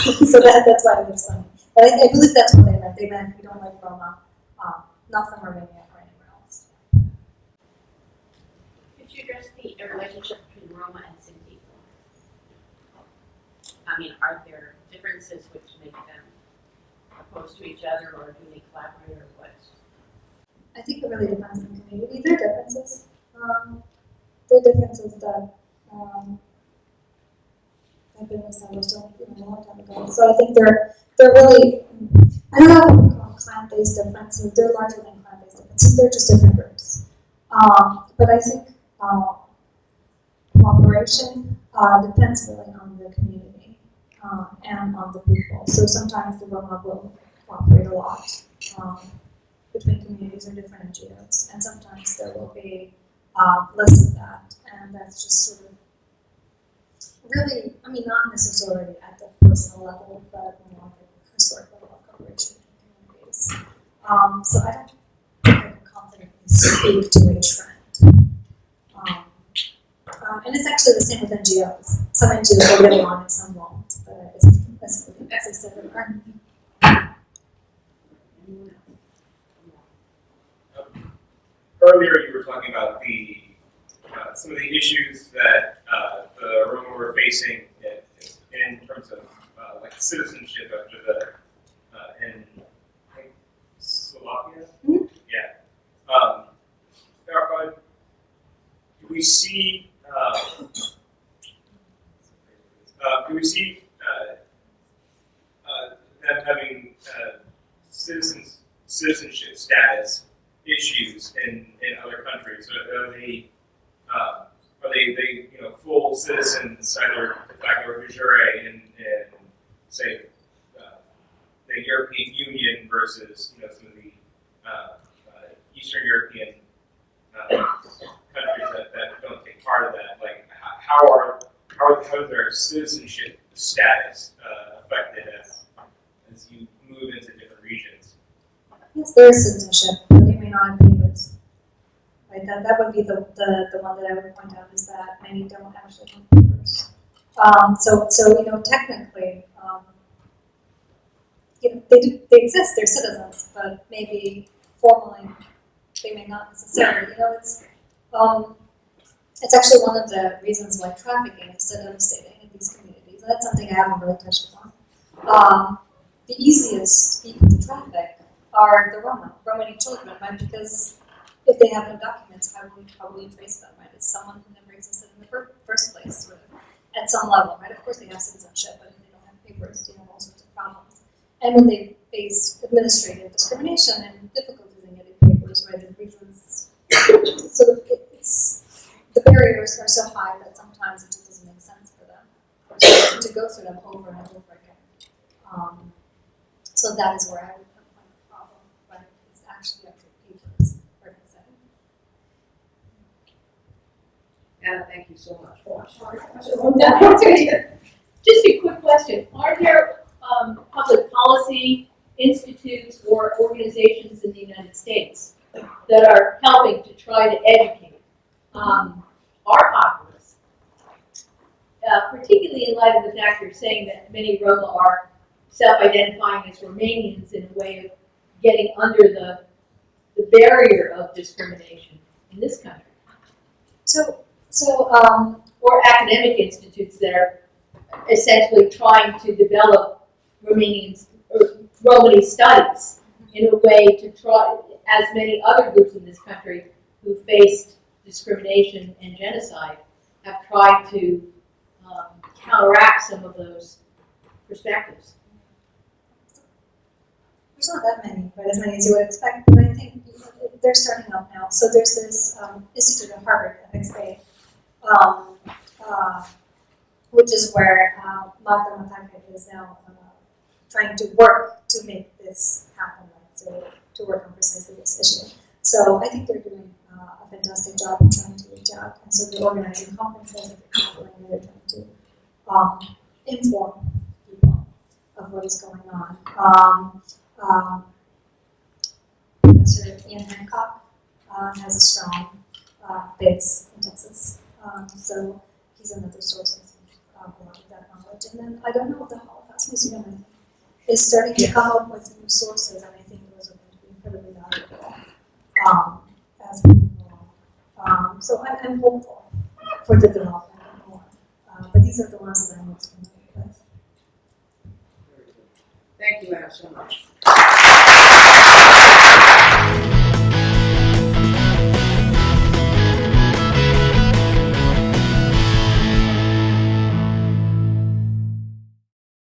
So that's why it's funny. But I believe that's what they meant. They meant we don't like Roma, not from Romania or anywhere else. Could you address the relationship between Roma and Sinti? Are there differences which make them opposed to each other, or do they collaborate, or what? I think it really depends on the community. There are differences. There are differences that have been established a long time ago. So I think they're really, I don't know if we call them clan-based differences. They're larger than clan-based differences. They're just different groups. But I think cooperation depends really on the community and on the people. So sometimes the Roma will cooperate a lot between communities or different NGOs, and sometimes there will be less of that, and that's just sort of really, not necessarily at the personal level, but more on the historic level of cooperation between communities. So I don't think I can confidently speak to a trend. And it's actually the same with NGOs. Some NGOs will get along and some won't, but it's a separate argument. Earlier, you were talking about some of the issues that the Roma were facing in terms of citizenship after in Slovakia. Mm-hmm. Yeah. Do we see them having citizenship status issues in other countries? Are they full citizens, either de facto or de jure, in say the European Union versus some of the Eastern European countries that don't take part of that? Like, how is their citizenship status affected as you move into different regions? Yes, there is citizenship, but they may not have papers. Right, that would be the one that I would point out, is that many don't actually have papers. So technically, they exist, they're citizens, but maybe formally they may not necessarily. It's actually one of the reasons why trafficking is so devastating in these communities. That's something I haven't really touched upon. The easiest people to traffic are the Romani children, right? Because if they have no documents, how will you trace them, right? It's someone who never existed in the first place, sort of, at some level, right? Of course they have citizenship, but if they don't have papers, you have all sorts of problems. And when they face administrative discrimination and difficulties in getting papers, right, the reasons, sort of, the barriers are so high that sometimes it just doesn't make sense for them to go through them over and over again. So that is where I would put my problem, but it's actually papers, like I said. Anna, thank you so much for Just a quick question. Are there public policy institutes or organizations in the United States that are helping to try to educate our populace, particularly in light of the fact you're saying that many Roma are self-identifying as Romanians in a way of getting under the barrier of discrimination in this country? Or academic institutes that are essentially trying to develop Romani studies in a way to try, as many other groups in this country who faced discrimination and genocide have tried to counteract some of those perspectives. There's not that many, but as many as you would expect. But I think they're starting up now. So there's this institute at Harvard, FXA, which is where Magda Matake is now trying to work to make this happen, right? So to work on precisely this issue. So I think they're doing a fantastic job of trying to reach out. And so they're organizing conferences, they're trying to inform people of what is going on. Professor Ian Hancock has a strong base in Texas. So he's another source of a lot of that knowledge. And then I don't know, the Holocaust Museum, I think, is starting to come up with new sources, and I think those are going to be incredibly valuable as we move along. So I'm hopeful for the development of more. But these are the ones that I'm most familiar with. Thank you, Anna, so much.